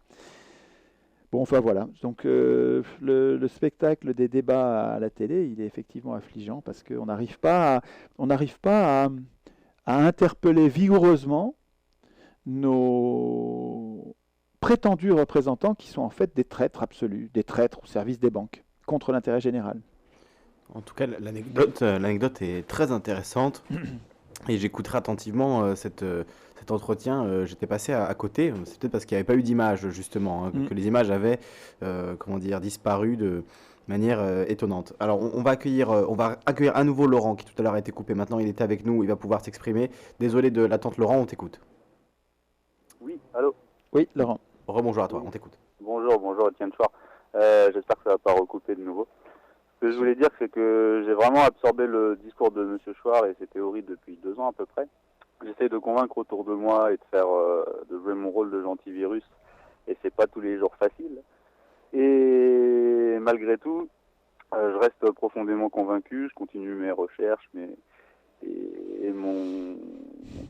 Bon, enfin voilà. Donc le spectacle des débats à la télé, il est effectivement affligeant parce qu'on n'arrive pas à interpeller vigoureusement nos prétendus représentants qui sont en fait des traîtres absolus, des traîtres au service des banques, contre l'intérêt général. En tout cas, l'anecdote est très intéressante et j'écouterai attentivement cet entretien. J'étais passé à côté, c'est peut-être parce qu'il n'y avait pas eu d'image justement, hein, que les images avaient comment dire, disparu de manière étonnante. Alors on va accueillir à nouveau Laurent qui tout à l'heure a été coupé. Maintenant il est avec nous, il va pouvoir s'exprimer. Désolé de l'attente Laurent, on t'écoute. Oui, allô? Oui, Laurent. Rebonjour à toi, Oui. on t'écoute. Bonjour, Étienne Chouard. J'espère que ça va pas recouper de nouveau. Ce que je voulais dire, c'est que j'ai vraiment absorbé le discours de M. Chouard et ses théories depuis 2 ans à peu près. J'essaie de convaincre autour de moi et de faire, de jouer mon rôle de gentil virus, et c'est pas tous les jours facile. Et malgré tout, je reste profondément convaincu. Je continue mes recherches, et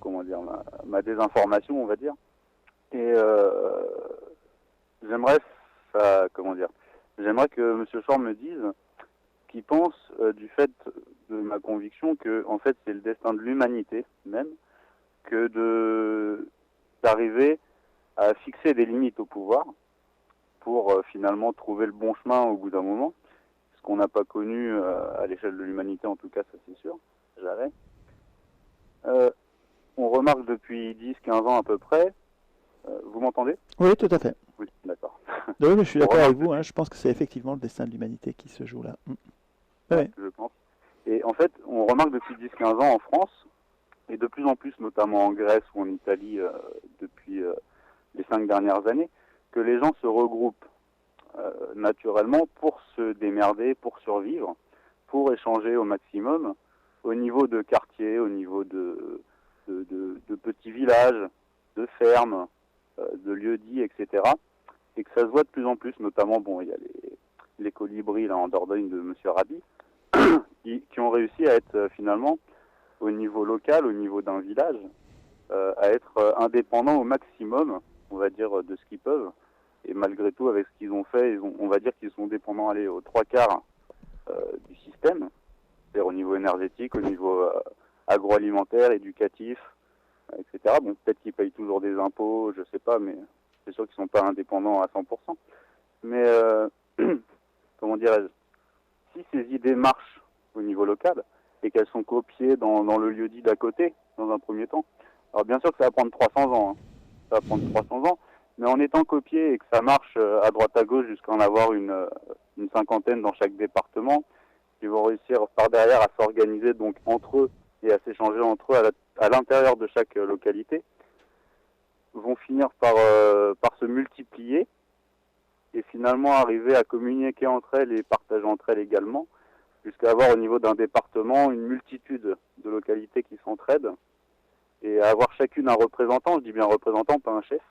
comment dire, ma désinformation, on va dire. Et j'aimerais j'aimerais que M. Chouard me dise qu'il pense du fait de ma conviction que en fait c'est le destin de l'humanité même que d'arriver à fixer des limites au pouvoir pour finalement trouver le bon chemin au bout d'un moment, ce qu'on n'a pas connu à l'échelle de l'humanité en tout cas, ça c'est sûr, jamais. On remarque depuis 10-15 ans à peu près, vous m'entendez? Oui, tout à fait. Oui, d'accord. Oui, mais je suis On d'accord remarque avec vous, hein, je pense que c'est effectivement le destin de l'humanité qui se joue là. Ouais, je pense. Et en fait, on remarque depuis 10-15 ans en France, et de plus en plus, notamment en Grèce ou en Italie depuis les 5 dernières années, que les gens se regroupent naturellement pour se démerder, pour survivre, pour échanger au maximum, au niveau de quartiers, au niveau de petits villages, de fermes, de lieux-dits, etc. Et que ça se voit de plus en plus, notamment, bon, il y a les colibris là en Dordogne de M. Rabi, qui ont réussi à être finalement au niveau local, au niveau d'un village, à être indépendants au maximum, on va dire, de ce qu'ils peuvent. Et malgré tout, avec ce qu'ils ont fait, on va dire qu'ils sont dépendants aux 3/4 du système, c'est-à-dire au niveau énergétique, au niveau agroalimentaire, éducatif, etc. Bon, peut-être qu'ils payent toujours des impôts, je sais pas, mais c'est sûr qu'ils sont pas indépendants à 100%. Mais comment dirais-je, si ces idées marchent au niveau local et qu'elles sont copiées dans le lieu-dit d'à côté, dans un premier temps, alors bien sûr que ça va prendre 300 ans, hein. Ça va prendre 300 ans, mais en étant copié et que ça marche à droite à gauche jusqu'à en avoir une cinquantaine dans chaque département, qui vont réussir par derrière à s'organiser donc entre eux et à s'échanger entre eux à l'intérieur de chaque localité, vont finir par se multiplier et finalement arriver à communiquer entre elles et partager entre elles également, jusqu'à avoir au niveau d'un département une multitude de localités qui s'entraident et à avoir chacune un représentant, je dis bien représentant, pas un chef.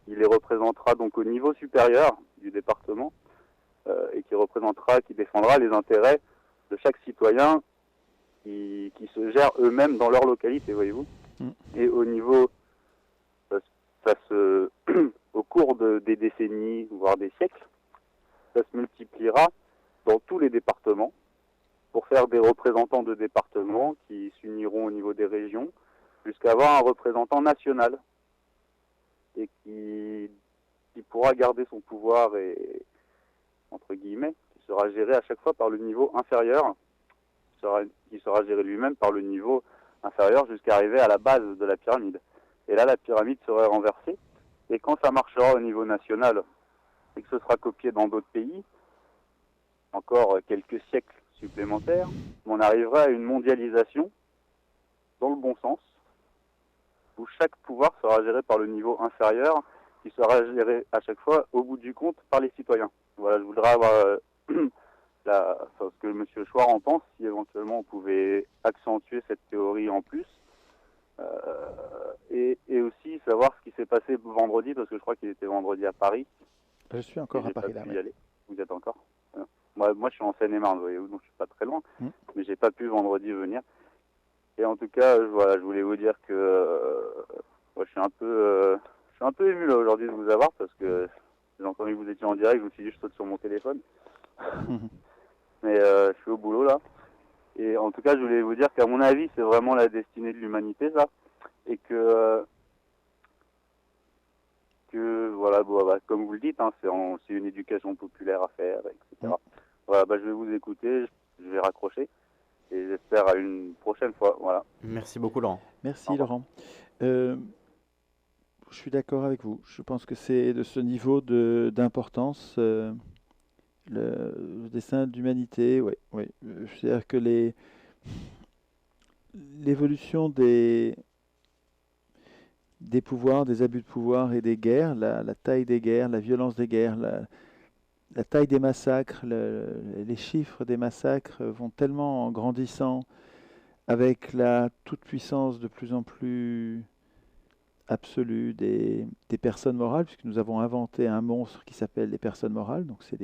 Il les représentera donc au niveau supérieur du département et qui défendra les intérêts de chaque citoyen qui se gèrent eux-mêmes dans leur localité, voyez-vous. Et au niveau, au cours des décennies, voire des siècles, ça se multipliera dans tous les départements pour faire des représentants de départements qui s'uniront au niveau des régions jusqu'à avoir un représentant national et qui pourra garder son pouvoir et, entre guillemets, qui sera géré à chaque fois par le niveau inférieur, qui sera géré lui-même par le niveau inférieur jusqu'à arriver à la base de la pyramide. Et là, la pyramide serait renversée. Et quand ça marchera au niveau national et que ce sera copié dans d'autres pays, encore quelques siècles supplémentaires, on arrivera à une mondialisation dans le bon sens, où chaque pouvoir sera géré par le niveau inférieur, qui sera géré à chaque fois, au bout du compte, par les citoyens. Voilà, je voudrais avoir ce que M. Chouard en pense, si éventuellement on pouvait accentuer cette théorie en plus, et aussi savoir ce qui s'est passé vendredi, parce que je crois qu'il était vendredi à Paris. Je suis encore à Paris là. Y aller. Vous êtes encore? Moi, je suis en Seine-et-Marne, voyez-vous, donc je suis pas très loin, mais j'ai pas pu vendredi venir. Et en tout cas, voilà, je voulais vous dire que moi, je suis un peu ému là aujourd'hui de vous avoir parce que j'ai entendu que vous étiez en direct, je me suis dit je saute sur mon téléphone. Mais je suis au boulot là. Et en tout cas, je voulais vous dire qu'à mon avis, c'est vraiment la destinée de l'humanité ça. Et que voilà, comme vous le dites, hein, c'est une éducation populaire à faire, etc. Voilà, je vais vous écouter, je vais raccrocher. Et j'espère à une prochaine fois. Voilà. Merci beaucoup, Laurent. Merci Laurent. Je suis d'accord avec vous. Je pense que c'est de ce niveau d'importance le destin de l'humanité. Oui, oui. C'est-à-dire que l'évolution des pouvoirs, des abus de pouvoir et des guerres, la taille des guerres, la violence des guerres, la taille des massacres, les chiffres des massacres vont tellement en grandissant avec la toute-puissance de plus en plus absolue des personnes morales, puisque nous avons inventé un monstre qui s'appelle les personnes morales. Donc c'est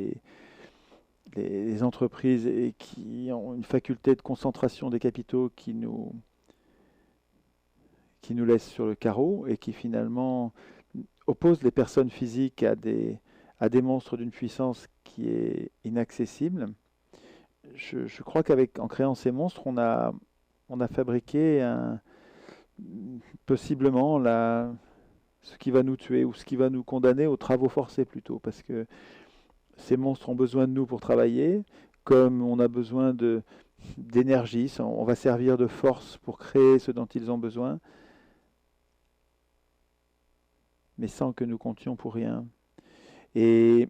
les entreprises qui ont une faculté de concentration des capitaux qui nous laissent sur le carreau et qui finalement opposent les personnes physiques à des monstres d'une puissance qui est inaccessible. Je crois qu'en créant ces monstres, on a fabriqué possiblement ce qui va nous tuer ou ce qui va nous condamner aux travaux forcés plutôt, parce que ces monstres ont besoin de nous pour travailler, comme on a besoin d'énergie, on va servir de force pour créer ce dont ils ont besoin, mais sans que nous comptions pour rien. Et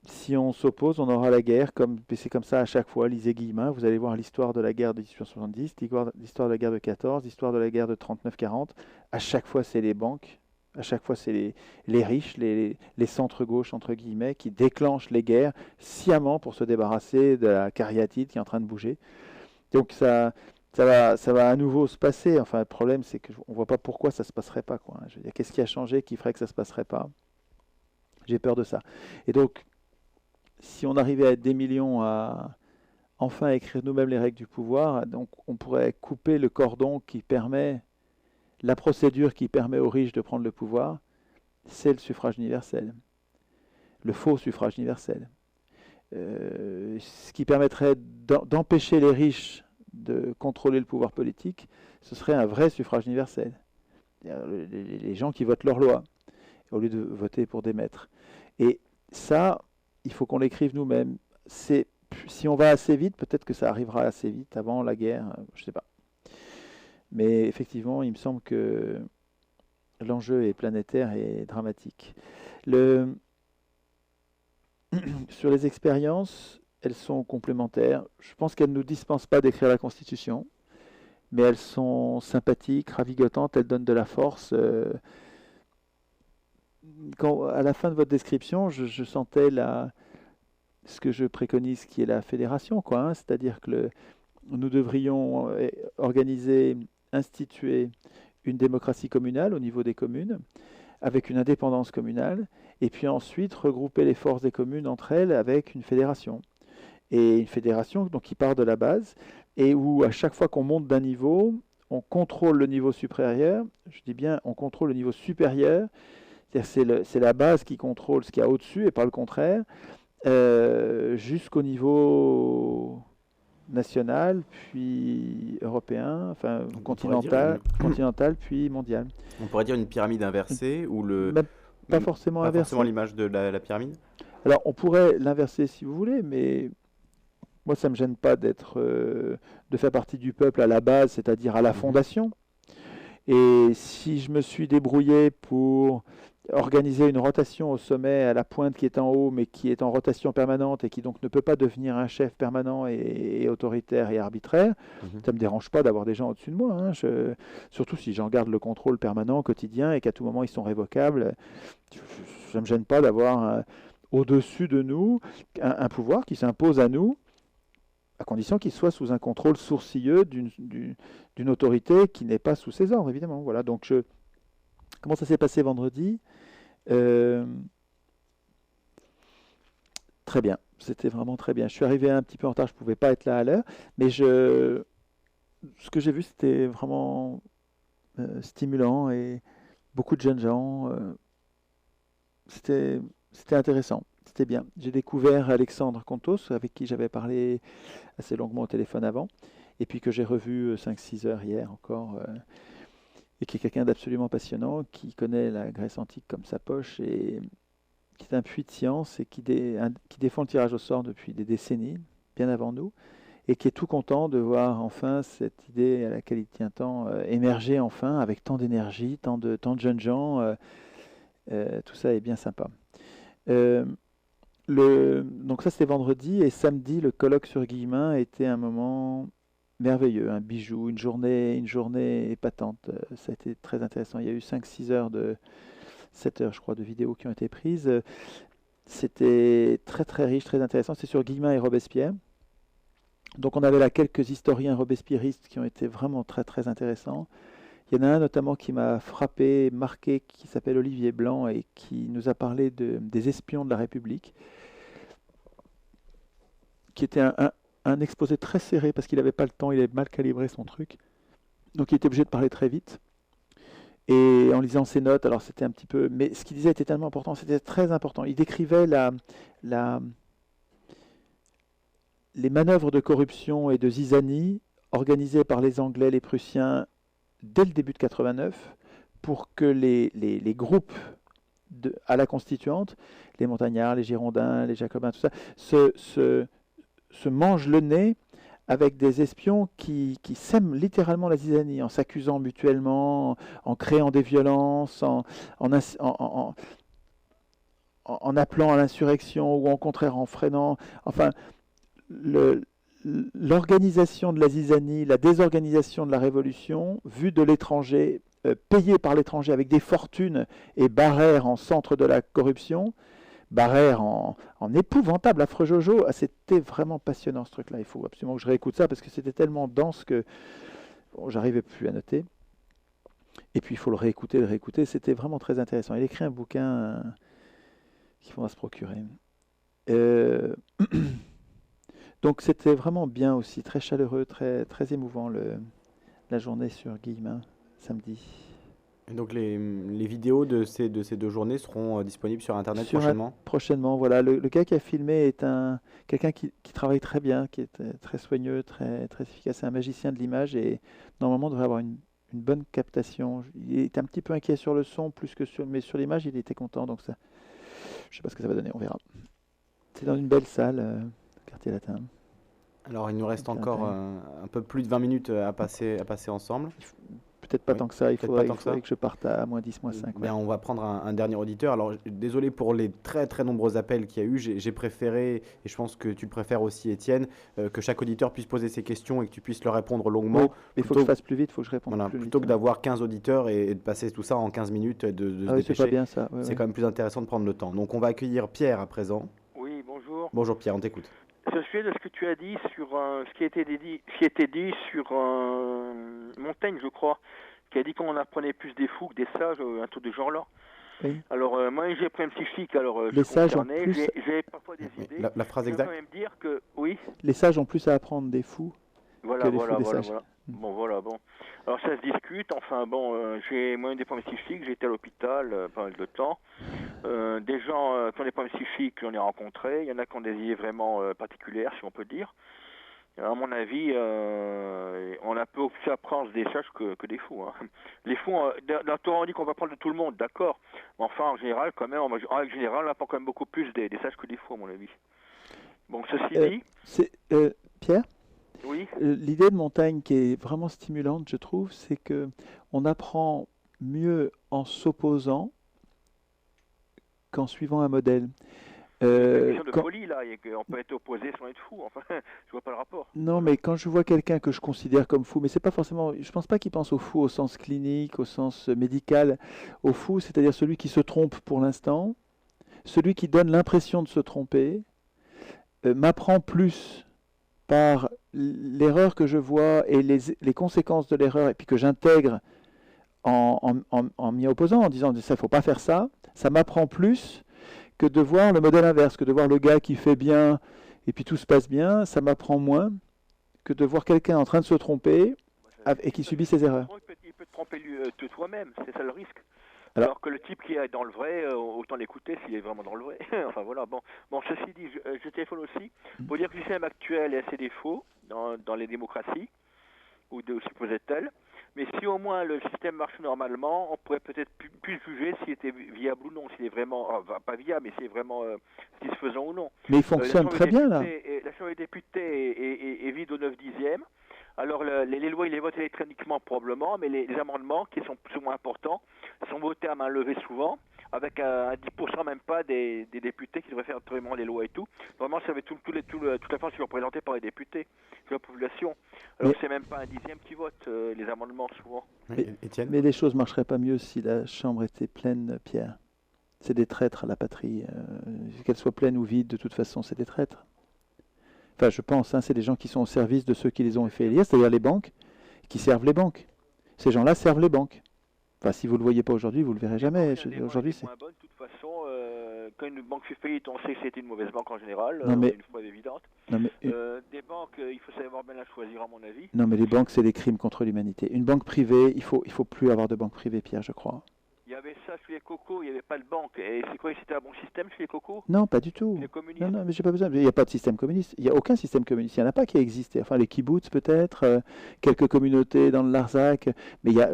si on s'oppose, on aura la guerre, c'est comme ça à chaque fois. Lisez Guillemin, vous allez voir l'histoire de la guerre de 1870, l'histoire de la guerre de 14, l'histoire de la guerre de 39-40. À chaque fois, c'est les banques, à chaque fois, c'est les riches, les centres-gauches, entre guillemets, qui déclenchent les guerres sciemment pour se débarrasser de la cariatide qui est en train de bouger. Donc ça va à nouveau se passer. Enfin, le problème, c'est qu'on ne voit pas pourquoi ça ne se passerait pas, quoi. Je veux dire, qu'est-ce qui a changé qui ferait que ça ne se passerait pas? J'ai peur de ça. Et donc, si on arrivait à être des millions à enfin écrire nous-mêmes les règles du pouvoir, donc on pourrait couper le cordon qui permet, la procédure qui permet aux riches de prendre le pouvoir, c'est le suffrage universel. Le faux suffrage universel. Ce qui permettrait d'empêcher les riches de contrôler le pouvoir politique, ce serait un vrai suffrage universel. Les gens qui votent leur loi, au lieu de voter pour des maîtres. Et ça, il faut qu'on l'écrive nous-mêmes. Si on va assez vite, peut-être que ça arrivera assez vite avant la guerre, je ne sais pas. Mais effectivement, il me semble que l'enjeu est planétaire et dramatique. Sur les expériences, elles sont complémentaires. Je pense qu'elles ne nous dispensent pas d'écrire la Constitution, mais elles sont sympathiques, ravigotantes, elles donnent de la force. À la fin de votre description, je sentais ce que je préconise, qui est la fédération, quoi, hein. C'est-à-dire que nous devrions instituer une démocratie communale au niveau des communes, avec une indépendance communale, et puis ensuite regrouper les forces des communes entre elles avec une fédération. Et une fédération donc, qui part de la base, et où à chaque fois qu'on monte d'un niveau, on contrôle le niveau supérieur. Je dis bien, on contrôle le niveau supérieur. C'est la base qui contrôle ce qu'il y a au-dessus, et pas le contraire, jusqu'au niveau national, puis européen, enfin continental, puis mondial. On pourrait dire une pyramide inversée ou pas forcément pas inversée. forcément l'image de la pyramide. Alors on pourrait l'inverser si vous voulez, mais moi ça me gêne pas de faire partie du peuple à la base, c'est-à-dire à la fondation. Et si je me suis débrouillé pour organiser une rotation au sommet, à la pointe qui est en haut, mais qui est en rotation permanente et qui donc ne peut pas devenir un chef permanent et autoritaire et arbitraire, ça ne me dérange pas d'avoir des gens au-dessus de moi, hein. Surtout si j'en garde le contrôle permanent, quotidien, et qu'à tout moment ils sont révocables. Ça ne me gêne pas d'avoir au-dessus de nous un pouvoir qui s'impose à nous, à condition qu'il soit sous un contrôle sourcilleux d'une autorité qui n'est pas sous ses ordres, évidemment. Voilà, donc comment ça s'est passé vendredi? Très bien, c'était vraiment très bien. Je suis arrivé un petit peu en retard, je ne pouvais pas être là à l'heure, mais ce que j'ai vu, c'était vraiment stimulant et beaucoup de jeunes gens. C'était intéressant, c'était bien. J'ai découvert Alexandre Contos, avec qui j'avais parlé assez longuement au téléphone avant, et puis que j'ai revu 5-6 heures hier encore, et qui est quelqu'un d'absolument passionnant, qui connaît la Grèce antique comme sa poche, et qui est un puits de science, et qui défend le tirage au sort depuis des décennies, bien avant nous, et qui est tout content de voir enfin cette idée à laquelle il tient tant émerger enfin, avec tant d'énergie, tant de jeunes gens. Tout ça est bien sympa. Euh, donc ça c'était vendredi, et samedi le colloque sur Guillemin était un moment merveilleux, un bijou, une journée épatante. Ça a été très intéressant. Il y a eu 5-6 heures 7 heures je crois de vidéos qui ont été prises. C'était très très riche, très intéressant. C'est sur Guillemin et Robespierre. Donc on avait là quelques historiens robespierristes qui ont été vraiment très très intéressants. Il y en a un notamment qui m'a frappé, marqué, qui s'appelle Olivier Blanc et qui nous a parlé des espions de la République, qui était un exposé très serré parce qu'il n'avait pas le temps, il avait mal calibré son truc. Donc il était obligé de parler très vite. Et en lisant ses notes, alors c'était un petit peu... Mais ce qu'il disait était tellement important, c'était très important. Il décrivait les manœuvres de corruption et de zizanie organisées par les Anglais, les Prussiens, dès le début de 89, pour que les groupes à la Constituante, les Montagnards, les Girondins, les Jacobins, tout ça, se mangent le nez avec des espions qui sèment littéralement la zizanie, en s'accusant mutuellement, en créant des violences, en appelant à l'insurrection, ou au contraire en freinant. Enfin, l'organisation de la zizanie, la désorganisation de la révolution, vue de l'étranger, payée par l'étranger avec des fortunes, et Barrère en centre de la corruption, Barrère en épouvantable affreux Jojo. Ah, c'était vraiment passionnant ce truc-là. Il faut absolument que je réécoute ça parce que c'était tellement dense que bon, j'arrivais plus à noter. Et puis il faut le réécouter. C'était vraiment très intéressant. Il écrit un bouquin qu'il faudra se procurer. Donc c'était vraiment bien aussi, très chaleureux, très, très émouvant la journée sur Guillemin, samedi. Et donc les vidéos de ces 2 journées seront disponibles sur Internet prochainement? Prochainement, voilà. Le gars qui a filmé est quelqu'un qui travaille très bien, qui est très soigneux, très, très efficace. C'est un magicien de l'image et normalement devrait avoir une bonne captation. Il est un petit peu inquiet sur le son, mais sur l'image, il était content. Donc ça, je ne sais pas ce que ça va donner, on verra. C'est dans une belle salle, quartier latin. Alors il nous reste encore un peu plus de 20 minutes à passer ensemble. Peut-être pas tant que ça, il faudrait que je parte à moins 10, moins 5. Bien, on va prendre un dernier auditeur. Alors, désolé pour les très très nombreux appels qu'il y a eu. J'ai préféré, et je pense que tu le préfères aussi, Étienne, que chaque auditeur puisse poser ses questions et que tu puisses leur répondre longuement. Oui, il faut que je fasse plus vite, il faut que je réponde plus plutôt vite. Que d'avoir 15 auditeurs et de passer tout ça en 15 minutes, de se dépêcher. C'est pas bien ça. C'est quand même plus intéressant de prendre le temps. Donc, on va accueillir Pierre à présent. Oui, bonjour. Bonjour Pierre, on t'écoute. Je suis de ce que tu as dit sur ce qui a été dit sur Montaigne, je crois, qui a dit qu'on apprenait plus des fous que des sages, un truc de genre-là. Oui. Alors, moi, j'ai pris un psychique, alors les sages ont plus... j'ai parfois des idées. La phrase exacte. Je veux quand même dire que, oui. Les sages ont plus à apprendre des fous que les fous des sages. Voilà. Bon. Alors, ça se discute. Enfin, bon, j'ai moi des problèmes psychiques. J'ai été à l'hôpital pas mal de temps. Des gens qui ont des problèmes psychiques, j'en ai rencontrés. Il y en a qui ont des idées vraiment particulières, si on peut dire. À mon avis, on a peu plus apprendre des sages que des fous. Hein. Les fous, dans le Torah, on dit qu'on va prendre de tout le monde, d'accord. Mais enfin, en général, quand même, en général, on apprend quand même beaucoup plus des sages que des fous, à mon avis. Bon, ceci dit... Pierre ? Oui. L'idée de Montaigne qui est vraiment stimulante, je trouve, c'est que on apprend mieux en s'opposant qu'en suivant un modèle. C'est une question de folie, là, et on peut être opposé sans être fou, enfin, je vois pas le rapport. Non, mais quand je vois quelqu'un que je considère comme fou, mais c'est pas forcément, je pense pas qu'il pense au fou au sens clinique, au sens médical, au fou, c'est-à-dire celui qui se trompe pour l'instant, celui qui donne l'impression de se tromper, m'apprend plus par l'erreur que je vois et les conséquences de l'erreur, et puis que j'intègre en m'y opposant, en disant ça, il ne faut pas faire ça, ça m'apprend plus que de voir le modèle inverse, que de voir le gars qui fait bien et puis tout se passe bien, ça m'apprend moins que de voir quelqu'un en train de se tromper et qui subit ses erreurs. Il peut te tromper toi-même, c'est ça le risque. Alors- Alors que le type qui est dans le vrai, autant l'écouter s'il est vraiment dans le vrai. Enfin voilà, bon, ceci dit, je téléphone aussi pour dire que le système actuel a ses défauts dans les démocraties, ou de supposait tel. Mais si au moins le système marche normalement, on pourrait peut-être plus juger s'il était viable ou non, s'il est vraiment, pas viable, mais s'il est vraiment satisfaisant ou non. Mais il fonctionne très bien là. La Chambre des députés est vide au 9/10. Alors les lois, ils les votent électroniquement probablement, mais les amendements, qui sont plus ou moins importants, sont votés à main levée souvent, avec un 10% même pas des députés qui devraient faire vraiment les lois et tout. Normalement, ça avait toute la France qui est représentée par les députés, de la population. Alors Mais- c'est même pas un dixième qui vote les amendements souvent. Oui, Étienne? Mais les choses ne marcheraient pas mieux si la Chambre était pleine, Pierre. C'est des traîtres à la patrie. Qu'elle soit pleine ou vide, de toute façon, c'est des traîtres. Enfin, je pense, c'est des gens qui sont au service de ceux qui les ont fait élire, c'est-à-dire les banques, qui servent les banques. Ces gens-là servent les banques. Enfin, si vous ne le voyez pas aujourd'hui, vous ne le verrez jamais. Aujourd'hui, c'est... moins bonne, de toute façon, quand une banque fait faillite, on sait que c'était une mauvaise banque en général, Non, mais- une preuve évidente. Non, mais, Des banques, il faut savoir bien la choisir à mon avis. non, mais les banques, c'est des crimes contre l'humanité. Une banque privée, il faut plus avoir de banque privée, Pierre, je crois. Il y avait ça chez les cocos, il n'y avait pas de banque. Et c'est quoi, c'était un bon système chez les cocos? Non, pas du tout. Les communistes? Non, mais j'ai pas besoin. Il n'y a pas de système communiste. Il n'y a aucun système communiste. Il n'y en a pas qui a existé. Enfin, les kibbutz peut-être, quelques communautés dans le Larzac. Mais il y a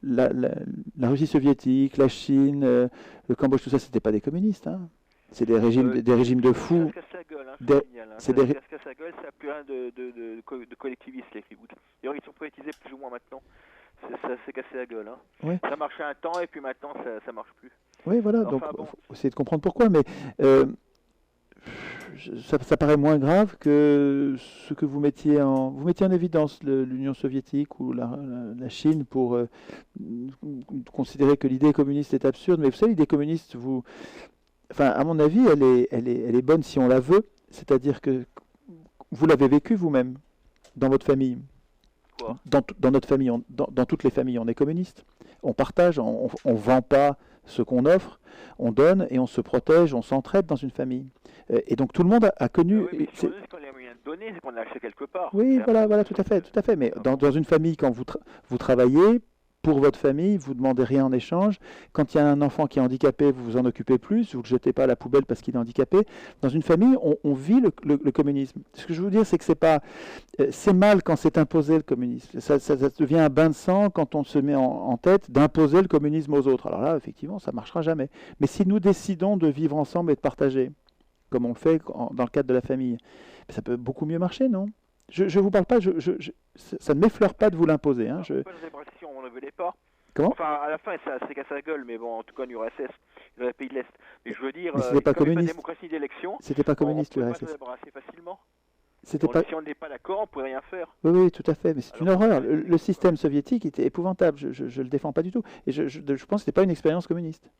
la Russie soviétique, la Chine, le Cambodge, tout ça, c'était pas des communistes. Hein. C'est des régimes de fous. Ça se casse la gueule, hein, je Des- te signale, hein. c'est Ça des- se casse la gueule, ça n'a plus rien de collectiviste, les kibbutz. D'ailleurs, ils sont politisés plus ou moins maintenant. Ça s'est cassé la gueule. Hein. Oui. Ça marchait un temps et puis maintenant, ça marche plus. Oui, voilà. Enfin, Donc, bon. faut essayer de comprendre pourquoi. Mais ça paraît moins grave que ce que vous mettiez en évidence l'Union soviétique ou la Chine pour considérer que l'idée communiste est absurde. Mais vous savez, l'idée communiste, enfin, à mon avis, elle est bonne si on la veut. C'est-à-dire que vous l'avez vécu vous-même dans votre famille. Quoi? Dans notre famille, dans toutes les familles, on est communiste. On partage, on vend pas ce qu'on offre, on donne et on se protège, on s'entraide dans une famille. Et donc tout le monde a connu. Oui, mais si on dit qu'on a moyen de donner, c'est qu'on l'a acheté quelque part. Oui, C'est voilà, tout à fait. Mais dans une famille, quand vous travaillez pour votre famille, vous ne demandez rien en échange. Quand il y a un enfant qui est handicapé, vous vous en occupez plus, vous ne le jetez pas à la poubelle parce qu'il est handicapé. Dans une famille, on vit le communisme. Ce que je veux dire, c'est que c'est mal quand c'est imposé le communisme. Ça devient un bain de sang quand on se met en tête d'imposer le communisme aux autres. Alors là, effectivement, ça ne marchera jamais. Mais si nous décidons de vivre ensemble et de partager, comme on le fait dans le cadre de la famille, ça peut beaucoup mieux marcher, non ? Je ne vous parle pas, ça ne m'effleure pas de vous l'imposer. Hein, on ne voulait pas. Comment ? Enfin, à la fin, ça s'est cassé la gueule, mais bon, en tout cas, en URSS, dans les pays de l'Est. Mais je veux dire, Mais c'était pas comme il y a communiste. démocratie d'élection, C'était pas communiste, on ne peut l'URSS. pas se débarrasser facilement. C'était pas... Si on n'est pas d'accord, on ne peut rien faire. Oui, tout à fait, mais c'est une Alors, horreur. Le système soviétique était épouvantable, je ne le défends pas du tout. Et je pense que ce n'était pas une expérience communiste.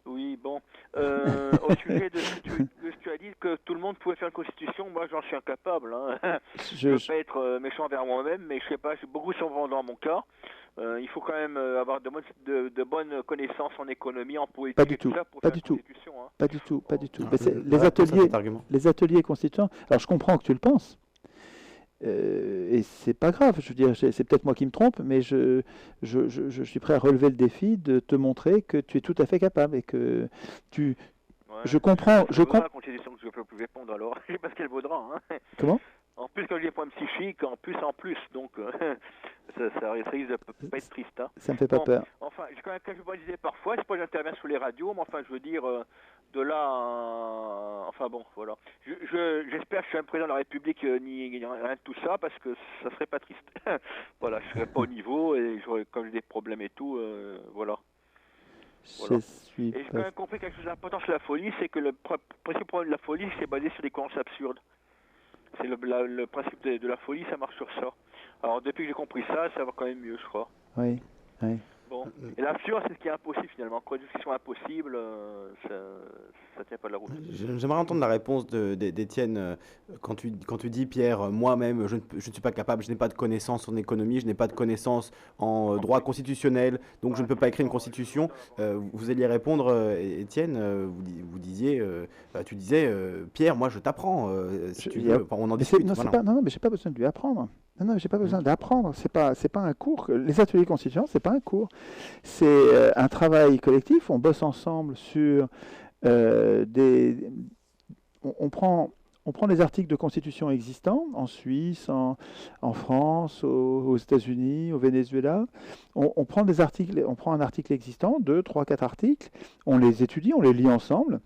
Oui, bon. Au sujet de ce que tu as dit, que tout le monde pouvait faire une constitution, moi j'en suis incapable. Hein. Je ne veux pas être méchant envers moi-même, mais je sais pas, beaucoup sont dans mon cas. Il faut quand même avoir de bonnes connaissances en économie, en politique, Pas du et tout, tout ça pour pas faire du une tout. constitution. Hein. Pas du tout, pas du tout. Ah, Mais c'est- je- les réponse à cet ateliers, argument. les ateliers constituants. Alors je comprends que tu le penses. Et c'est pas grave, je veux dire, c'est peut-être moi qui me trompe, mais je suis prêt à relever le défi de te montrer que tu es tout à fait capable et que tu. Ouais. Je comprends. La constitution que je ne peux plus répondre alors, je sais pas ce qu'elle vaudra. Hein. Comment ? En plus, quand j'ai des problèmes psychiques, en plus, donc ça risque de pas être triste. Hein. Ça me fait pas Bon, peur. Enfin, quand je me disais parfois, c'est pas que j'interviens sur les radios, mais enfin, je veux dire, de là, enfin bon, voilà. J'espère que je suis un président de la République, ni rien de tout ça, parce que ça serait pas triste. Voilà, je serais pas au niveau, et comme j'ai des problèmes et tout, voilà. Voilà. Je suis Et j'ai quand pas. même compris quelque chose d'important sur la folie, c'est que le principe problème de la folie, c'est basé sur des croyances absurdes. C'est le principe de la folie, ça marche sur ça. Alors depuis que j'ai compris ça, ça va quand même mieux, je crois. Oui. Bon. Et l'absurde, c'est ce qui est impossible finalement. Quand des choses qui sont impossibles, ça tient pas de la route. J'aimerais entendre la réponse d'Étienne quand tu dis, Pierre, moi-même, je ne suis pas capable, je n'ai pas de connaissances en économie, je n'ai pas de connaissances en droit constitutionnel, donc je ne peux pas écrire une constitution. Vous alliez répondre, Étienne, tu disais, Pierre, moi je t'apprends, si tu veux, on en Mais discute. non, Voilà. non, mais j'ai pas besoin de lui apprendre. Non, j'ai pas besoin d'apprendre. C'est pas un cours. Les ateliers constituants, c'est pas un cours. C'est un travail collectif. On bosse ensemble sur des. On prend les articles de constitution existants en Suisse, en France, aux États-Unis, au Venezuela. On prend des articles. On prend un article existant, 2, 3, 4 articles. On les étudie, on les lit ensemble.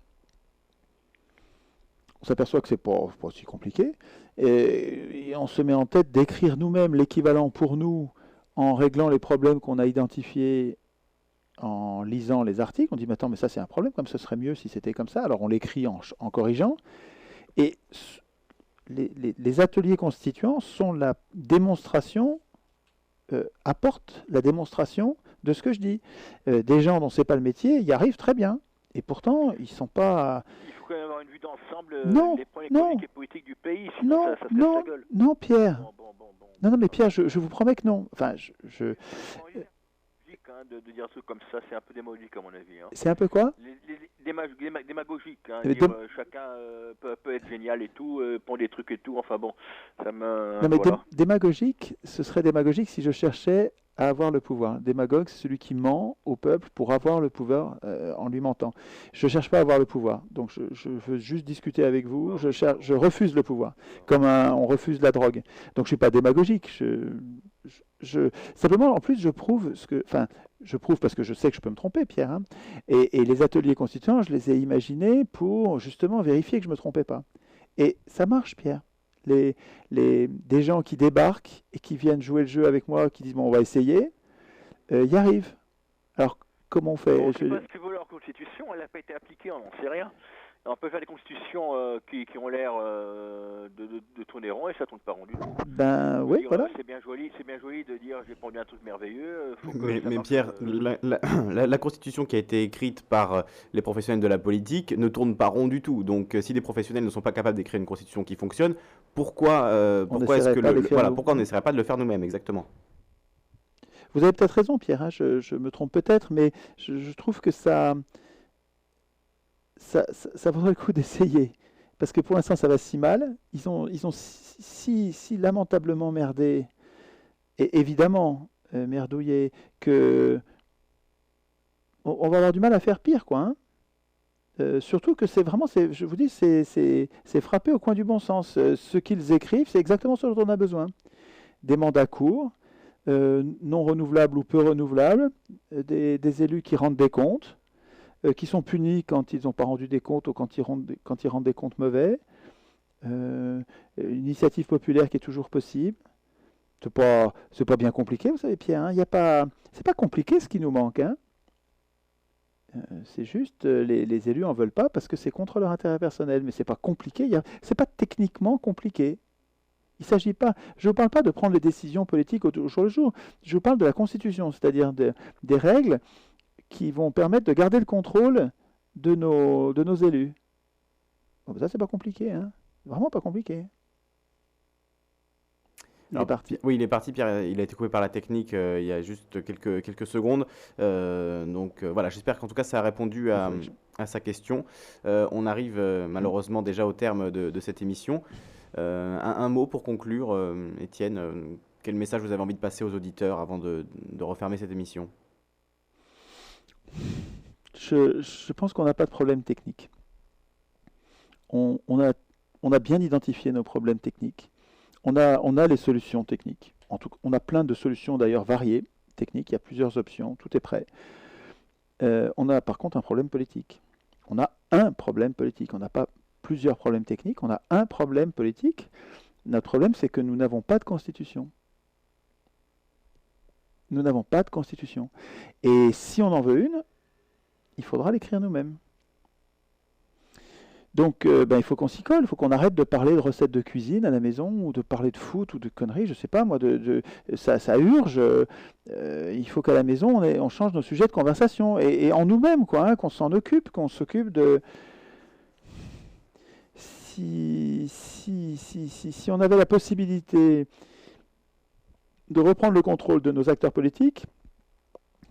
On s'aperçoit que c'est pas si compliqué. Et on se met en tête d'écrire nous-mêmes l'équivalent pour nous en réglant les problèmes qu'on a identifiés en lisant les articles. On dit, mais attends, mais ça c'est un problème, comme ce serait mieux si c'était comme ça. Alors on l'écrit en corrigeant. Et les ateliers constituants sont la démonstration, apportent la démonstration de ce que je dis. Des gens dont c'est pas le métier y arrivent très bien. Et pourtant, ils sont pas... Il faut quand même avoir une vue d'ensemble Non, des problèmes non. économiques et politiques du pays, sinon Non, ça se casse la gueule. non, Pierre. Bon. Non, mais Pierre, je vous promets que non. Enfin, C'est démagogique, hein, de dire un truc comme ça, c'est un peu démagogique à mon avis. Hein. c'est un peu quoi? Démagogique, hein, Mais dire chacun peut être génial et tout, pond des trucs et tout, enfin bon, ça me... Non, mais voilà. démagogique, ce serait démagogique si je cherchais à avoir le pouvoir. Démagogue, c'est celui qui ment au peuple pour avoir le pouvoir en lui mentant. Je ne cherche pas à avoir le pouvoir. Donc je veux juste discuter avec vous. Je refuse le pouvoir. Comme on refuse la drogue. Donc je ne suis pas démagogique. Simplement, en plus, je prouve je prouve parce que je sais que je peux me tromper, Pierre. Hein. Et les ateliers constituants, je les ai imaginés pour justement vérifier que je ne me trompais pas. Et ça marche, Pierre. Des gens qui débarquent et qui viennent jouer le jeu avec moi, qui disent bon, on va essayer, y arrivent. Alors, comment on fait? Je sais pas ce que vaut leur constitution, elle n'a pas été appliquée, on n'en sait rien. On peut faire des constitutions qui ont l'air de tourner rond et ça ne tourne pas rond du tout. Ben oui, dire, voilà. C'est bien joli de dire j'ai pondu un truc merveilleux. Mais Pierre, la constitution qui a été écrite par les professionnels de la politique ne tourne pas rond du tout. Donc si les professionnels ne sont pas capables d'écrire une constitution qui fonctionne, pourquoi on n'essaierait pas de le faire nous-mêmes exactement? Vous avez peut-être raison, Pierre. Hein, je me trompe peut-être, mais je trouve que ça vaudrait le coup d'essayer. Parce que pour l'instant, ça va si mal. Ils ont si lamentablement merdé, et évidemment merdouillé, que on va avoir du mal à faire pire, quoi. Hein. Surtout que je vous dis, c'est frappé au coin du bon sens. Ce qu'ils écrivent, c'est exactement ce dont on a besoin. Des mandats courts, non renouvelables ou peu renouvelables, des élus qui rendent des comptes, qui sont punis quand ils n'ont pas rendu des comptes ou quand ils rendent des comptes mauvais. Une initiative populaire qui est toujours possible. C'est pas bien compliqué, vous savez, Pierre. Hein. C'est pas compliqué ce qui nous manque. Hein. C'est juste les élus en veulent pas parce que c'est contre leur intérêt personnel. Mais c'est pas compliqué. C'est pas techniquement compliqué. Il s'agit pas. Je ne vous parle pas de prendre les décisions politiques au jour le jour. Je vous parle de la Constitution, c'est-à-dire des règles qui vont permettre de garder le contrôle de nos élus. Bon, ça, c'est pas compliqué, hein. Vraiment pas compliqué. Il est parti. Oui, il est parti, Pierre. Il a été coupé par la technique il y a juste quelques secondes. Voilà, j'espère qu'en tout cas, ça a répondu à sa question. On arrive malheureusement déjà au terme de cette émission. Un mot pour conclure, Étienne. Quel message vous avez envie de passer aux auditeurs avant de refermer cette émission? Je pense qu'on n'a pas de problème technique. On a bien identifié nos problèmes techniques. On a les solutions techniques. En tout cas, on a plein de solutions d'ailleurs variées, techniques. Il y a plusieurs options, tout est prêt. On a par contre un problème politique. On a un problème politique. On n'a pas plusieurs problèmes techniques. On a un problème politique. Notre problème, c'est que nous n'avons pas de constitution. Nous n'avons pas de constitution. Et si on en veut une, il faudra l'écrire nous-mêmes. Donc, il faut qu'on s'y colle, il faut qu'on arrête de parler de recettes de cuisine à la maison, ou de parler de foot, ou de conneries, je sais pas, moi, ça urge. Il faut qu'à la maison, on change nos sujets de conversation, et en nous-mêmes, quoi, hein, qu'on s'en occupe, qu'on s'occupe de... Si on avait la possibilité de reprendre le contrôle de nos acteurs politiques,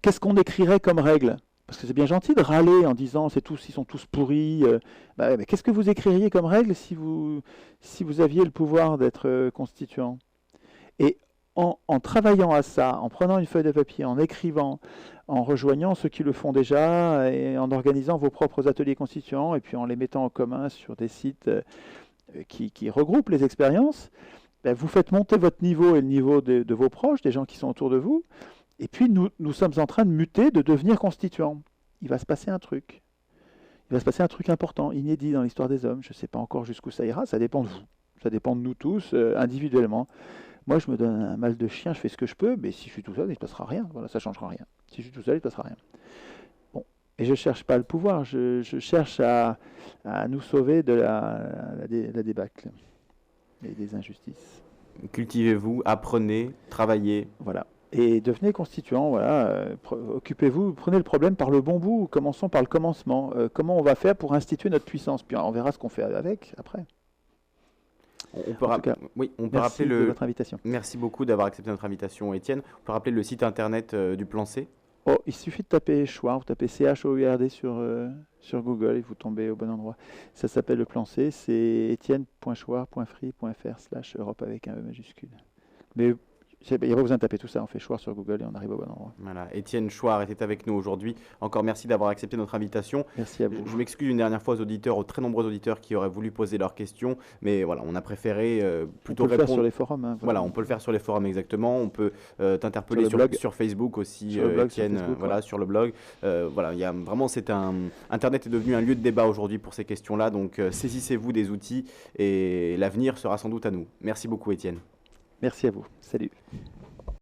qu'est-ce qu'on écrirait comme règle? Parce que c'est bien gentil de râler en disant ils sont tous pourris. Mais qu'est-ce que vous écririez comme règle si vous aviez le pouvoir d'être constituant? Et en travaillant à ça, en prenant une feuille de papier, en écrivant, en rejoignant ceux qui le font déjà, et en organisant vos propres ateliers constituants, et puis en les mettant en commun sur des sites qui regroupent les expériences, ben, vous faites monter votre niveau et le niveau de vos proches, des gens qui sont autour de vous, et puis nous sommes en train de muter, de devenir constituants. Il va se passer un truc. Il va se passer un truc important, inédit dans l'histoire des hommes. Je ne sais pas encore jusqu'où ça ira, ça dépend de vous. Ça dépend de nous tous, individuellement. Moi, je me donne un mal de chien, je fais ce que je peux, mais si je suis tout seul, il ne se passera rien. Voilà, ça ne changera rien. Si je suis tout seul, il ne se passera rien. Bon. Et je ne cherche pas le pouvoir, je cherche à nous sauver de la débâcle et des injustices. Cultivez-vous, apprenez, travaillez. Voilà. Et devenez constituant, voilà, occupez-vous, prenez le problème par le bon bout, commençons par le commencement. Comment on va faire pour instituer notre puissance? Puis on verra ce qu'on fait avec après. On peut rappeler votre invitation. Merci beaucoup d'avoir accepté notre invitation, Étienne. On peut rappeler le site internet du Plan C. Oh, il suffit de taper Chouard, vous tapez CHOURD sur Google et vous tombez au bon endroit. Ça s'appelle le Plan C, c'est etienne.chouard.free.fr/Europe avec un E majuscule. Mais il n'y a pas besoin de taper tout ça, on fait Chouard sur Google et on arrive au bon endroit. Voilà, Étienne Chouard était avec nous aujourd'hui. Encore merci d'avoir accepté notre invitation. Merci à vous. Je m'excuse une dernière fois aux auditeurs, aux très nombreux auditeurs qui auraient voulu poser leurs questions, mais voilà, on a préféré plutôt répondre. On peut le faire sur les forums. Hein, voilà, on peut le faire sur les forums exactement. On peut t'interpeller sur Facebook aussi, Étienne, voilà, sur le blog. Voilà, il y a vraiment, Internet est devenu un lieu de débat aujourd'hui pour ces questions-là, donc saisissez-vous des outils et l'avenir sera sans doute à nous. Merci beaucoup, Étienne. Merci à vous. Salut.